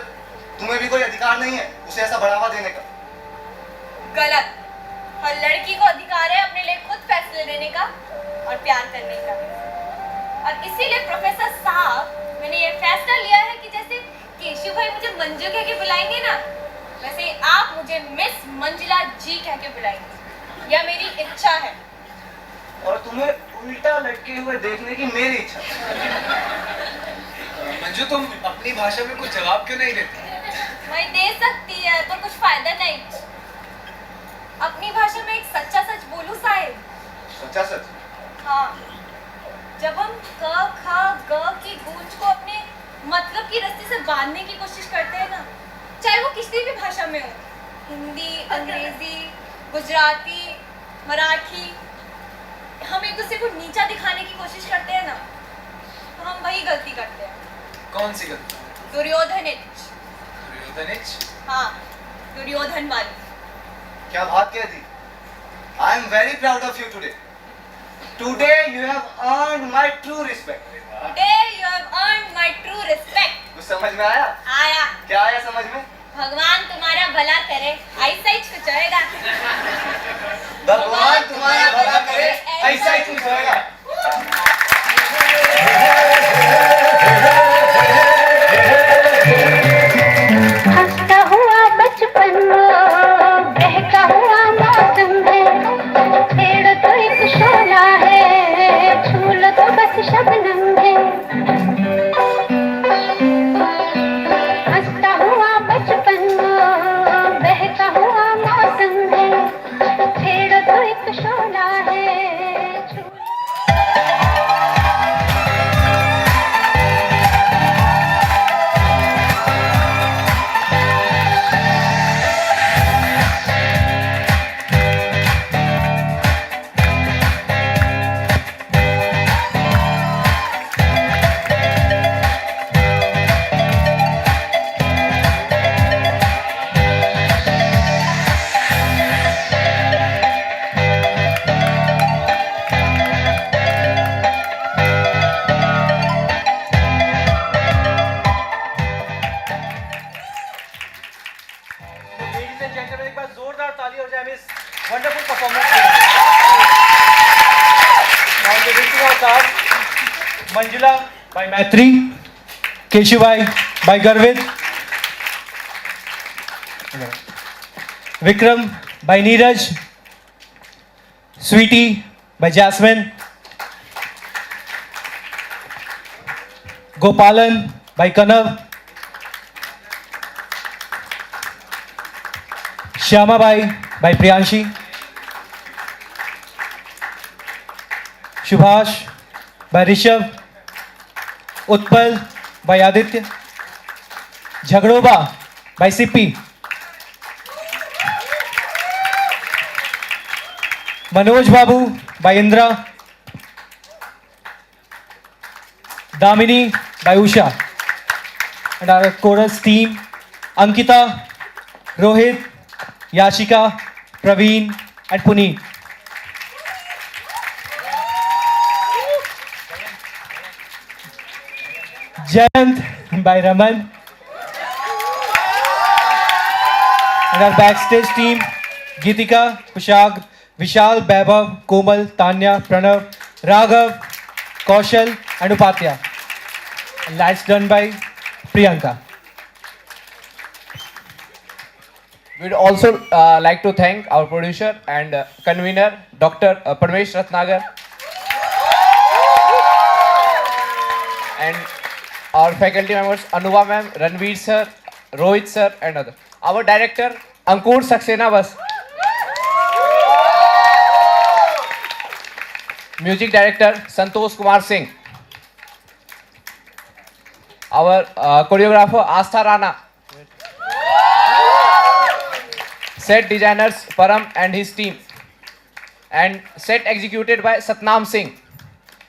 तुम्हें भी कोई अधिकार नहीं है उसे ऐसा बढ़ावा देने का। गलत। हर लड़की को अधिकार है अपने लिए खुद फैसले लेने का। और प्यार करने का। और इसीलिए प्रोफेसर साहब, मैंने ये फैसला लिया है कि जैसे केशव भाई मुझे मंजू कह के बुलाएंगे ना, वैसे आप मुझे मिस मंजुला जी कह के बुलाएंगे। यह मेरी इच्छा है। और तुम्हें उल्टा लटके हुए देखने की मेरी इच्छा। मंजू, तुम अपनी भाषा में कुछ जवाब क्यों नहीं देती? मैं दे सकती है पर कुछ फायदा नहीं। अपनी भाषा में एक सच्चा सच बोलूं साहिब? सच्चा सच? हाँ, जब हम क ख ग की गूंज को अपने मतलब की रस्सी से बांधने की कोशिश करते हैं ना, चाहे वो किसी भी भाषा में हो, हिंदी, अंग्रेजी, गुजराती, मराठी, हम एक दूसरे को नीचा दिखाने की कोशिश करते हैं ना, तो हम वही गलती करते हैं। कौन सी गलती? दुर्योधनिच। दुर्योधनिच? हाँ, दुर्योधन वाली। क्या बात कह दी। I am very proud of you today. Today you have earned my true respect. Today you have earned my true respect. कुछ समझ में आया? आया। क्या आया समझ में? भगवान तुम्हारा भला करे, ऐसा ही कुछ होएगा। भगवान तुम्हारा भला करे, ऐसा ही कुछ होएगा। हंसता हुआ बचपन बहका हुआ मौसम है, पेड़ तो एक शोला है, छू लो तो बस शबनम है। हंसता हुआ बचपन बहका हुआ मौसम है, पेड़ तो एक शोला है, छू Manjula by Maitri, Keshubai by Garvit, Vikram by Neeraj, Sweetie by Jasmine, Gopalan by Kanav, Shyama by Priyanshi, Subhash by Rishabh, Utpal by Aditya, Jhagdoba by Sippy, Manoj Babu by Indra, Damini by Usha, and our chorus team Ankita, Rohit, Yashika, Praveen and Puneet. Jayant by Raman, and our backstage team Geetika, Pushag, Vishal, Vaibhav, Komal, Tanya, Pranav, Raghav, Kaushal and Upatya. And lights done by Priyanka. We'd also like to thank our producer and convener Dr. Parmesh Ratnagar and our faculty members Anuva ma'am, Ranveer sir, Rohit sir and others. Our director Ankur Saxena Bas. Music director Santosh Kumar Singh. Our choreographer Astha Rana. Set designers Param and his team. And set executed by Satnam Singh.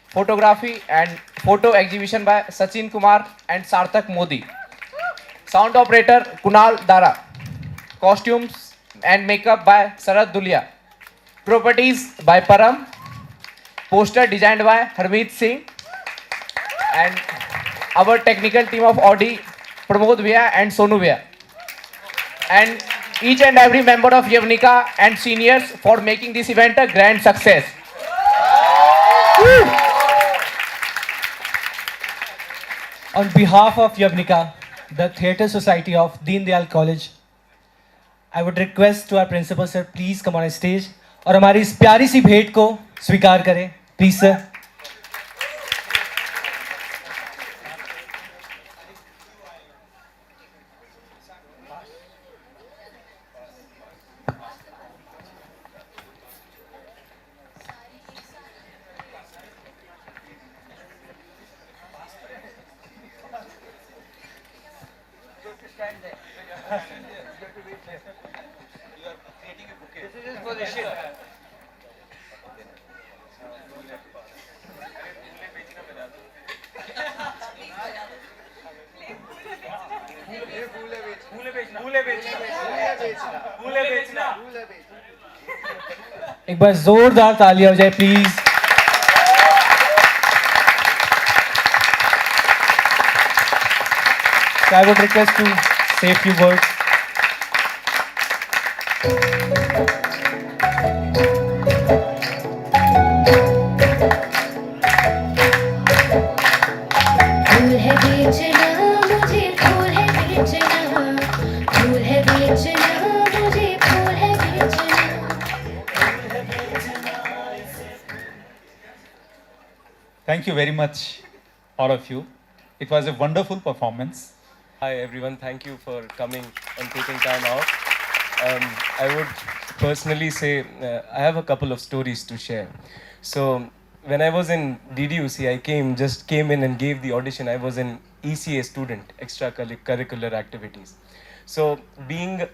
Photography and photo exhibition by Sachin Kumar and Sarthak Modi. Sound operator Kunal Dara. Costumes and makeup by Sarad Dulia. Properties by Param. Poster designed by Harmeet Singh. And our technical team of Audi, Pramod Bhaiya and Sonu Bhaiya. And each and every member of Yavnika and seniors for making this event a grand success. On behalf of Yavnika, the Theatre Society of Deen Dayal College, I would request to our principal sir, please come on stage और हमारी इस प्यारी सी भेंट को स्वीकार करें, प्लीज सर. एक बार जोरदार तालियां हो जाए please. So I would request to say a few words. फूल है बेचना मुझे, फूल है बेचना, फूल है बेचना मुझे, फूल है बेचना. Thank you very much, all of you. It was a wonderful performance. Hi everyone, thank you for coming and taking time out. I would personally say I have a couple of stories to share. So when I was in DDUC, I came in and gave the audition. I was an ECA student, extracurricular activities. So being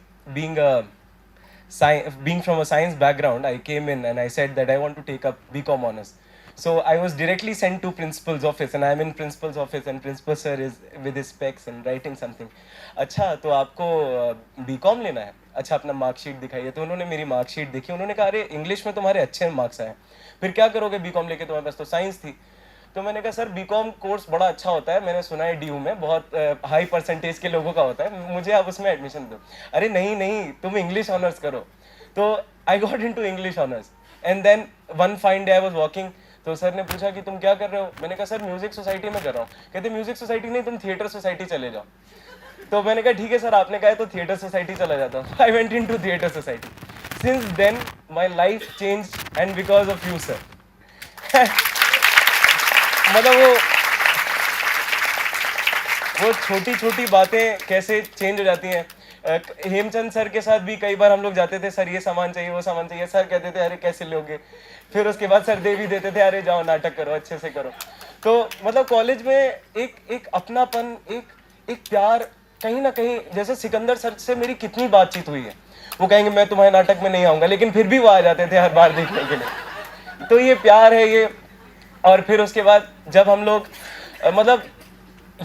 from a science background, I came in and I said that I want to take up BCom honors. So I was directly sent to principal's office and I am in principal's office and principal sir is with his specs and writing something. अच्छा तो आपको BCom लेना है, अच्छा अपना मार्कशीट दिखाइए. तो उन्होंने मेरी मार्कशीट देखी, उन्होंने कहा अरे इंग्लिश में तुम्हारे अच्छे मार्क्स आए, फिर क्या करोगे BCom लेके, तुम्हारे पास तो साइंस थी. तो मैंने कहा सर BCom कोर्स बड़ा अच्छा होता है, मैंने सुना है DU में बहुत हाई परसेंटेज के लोगों का होता है, मुझे आप उसमें एडमिशन दो. अरे नहीं नहीं, तुम इंग्लिश ऑनर्स करो. तो I got into English honours and then one fine day I was walking. तो सर ने पूछा कि तुम क्या कर रहे हो. मैंने कहा सर म्यूजिक सोसाइटी में कर रहा हूँ. कहते म्यूजिक सोसाइटी नहीं, तुम थिएटर सोसाइटी चले जाओ. तो मैंने कहा ठीक है सर, आपने कहा तो थिएटर सोसाइटी चला जाता हूँ. I went into theatre society. Since then my life changed and because of you sir. मतलब वो छोटी छोटी बातें कैसे चेंज हो जाती हैं. हेमचंद सर के साथ भी कई बार हम लोग जाते थे, सर ये सामान चाहिए वो सामान चाहिए. सर कहते थे अरे कैसे लोगे. फिर उसके बाद सर दे भी देते थे, अरे जाओ नाटक करो अच्छे से करो. तो मतलब कॉलेज में एक अपनापन, एक प्यार कहीं ना कहीं. जैसे सिकंदर सर से मेरी कितनी बातचीत हुई है, वो कहेंगे मैं तुम्हारे नाटक में नहीं आऊँगा, लेकिन फिर भी वो आ जाते थे हर बार देखने के लिए. तो ये प्यार है ये. और फिर उसके बाद जब हम लोग मतलब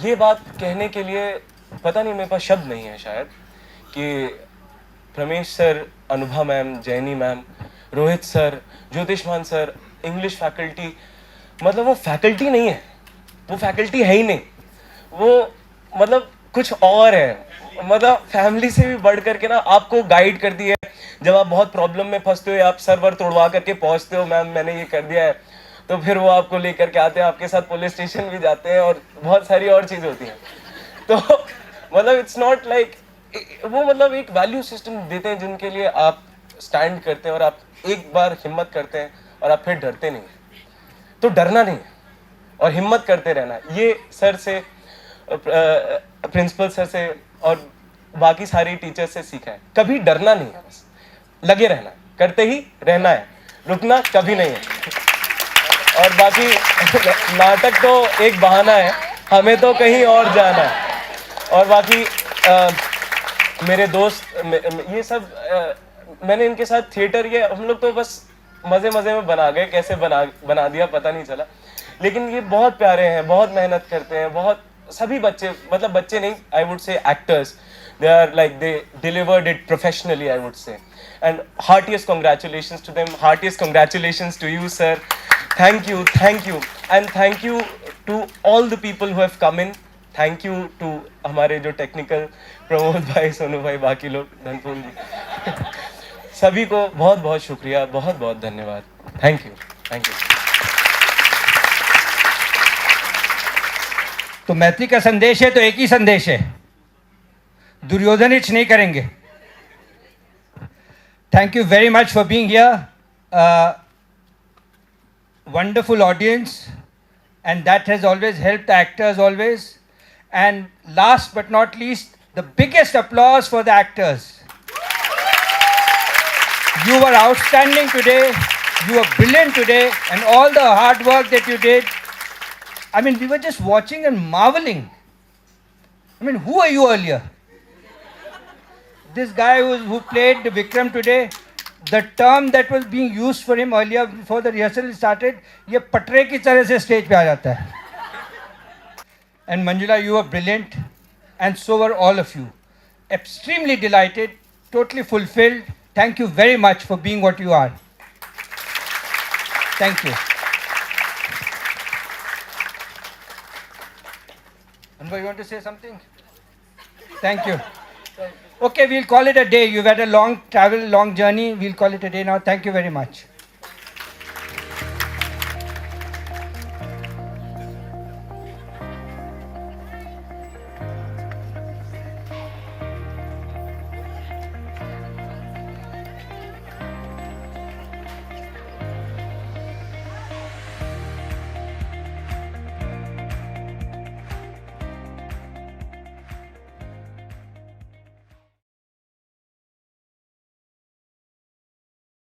ये बात कहने के लिए पता नहीं मेरे पास शब्द नहीं है शायद, कि Pramesh sir, Anubha ma'am, Jaini ma'am, Rohit sir, Jyotishman sir, English faculty, मतलब वो फैकल्टी नहीं है, वो फैकल्टी है ही नहीं, वो मतलब कुछ और है. मतलब फैमिली से भी बढ़ करके ना आपको गाइड करती है. जब आप बहुत प्रॉब्लम में फंसते हो, आप सर्वर तोड़वा करके पहुंचते हो, मैम मैंने ये कर दिया है, तो फिर वो आपको लेकर के आते हैं, आपके साथ पुलिस स्टेशन भी जाते हैं और बहुत सारी और चीज़ें होती हैं. तो मतलब इट्स नॉट लाइक वो मतलब एक वैल्यू सिस्टम देते हैं जिनके लिए आप स्टैंड करते हैं और आप एक बार हिम्मत करते हैं और आप फिर डरते नहीं. तो डरना नहीं और हिम्मत करते रहना, ये सर से, प्रिंसिपल सर से और बाकी सारे टीचर्स से सीखा है. कभी डरना नहीं है, बस लगे रहना, करते ही रहना है, रुकना कभी नहीं है. और बाकी नाटक तो एक बहाना है, हमें तो कहीं और जाना है. और बाकी मेरे दोस्त ये सब मैंने इनके साथ थिएटर, ये हम लोग तो बस मज़े मज़े में बना गए, कैसे बना दिया पता नहीं चला. लेकिन ये बहुत प्यारे हैं, बहुत मेहनत करते हैं, बहुत सभी बच्चे, मतलब बच्चे नहीं, I would say actors, they are like they delivered it professionally, I would say. And heartiest congratulations to them, heartiest congratulations to you sir. Thank you and thank you to all the people who have come in. Thank you to हमारे जो टेक्निकल प्रमोद भाई, सोनू भाई, बाकी लोग, धनपुर जी, सभी को बहुत बहुत शुक्रिया, बहुत बहुत धन्यवाद. Thank you. तो मैत्री का संदेश है तो एक ही संदेश है, दुर्योधन इच नहीं करेंगे. Thank you very much for being here. Wonderful audience, and that has always helped the actors always. And last but not least, the biggest applause for the actors. You were outstanding today. You were brilliant today, and all the hard work that you did. I mean, we were just watching and marveling. I mean, who are you earlier? This guy who played Vikram today, the term that was being used for him earlier before the rehearsal started, ये पटरे की तरह से stage पे आ जाता है. And Manjula, you were brilliant, and so were all of you. Extremely delighted, totally fulfilled. Thank you very much for being what you are. Thank you. Anwar, you want to say something? Thank you. Okay, we'll call it a day. You've had a long travel, long journey. We'll call it a day now. Thank you very much.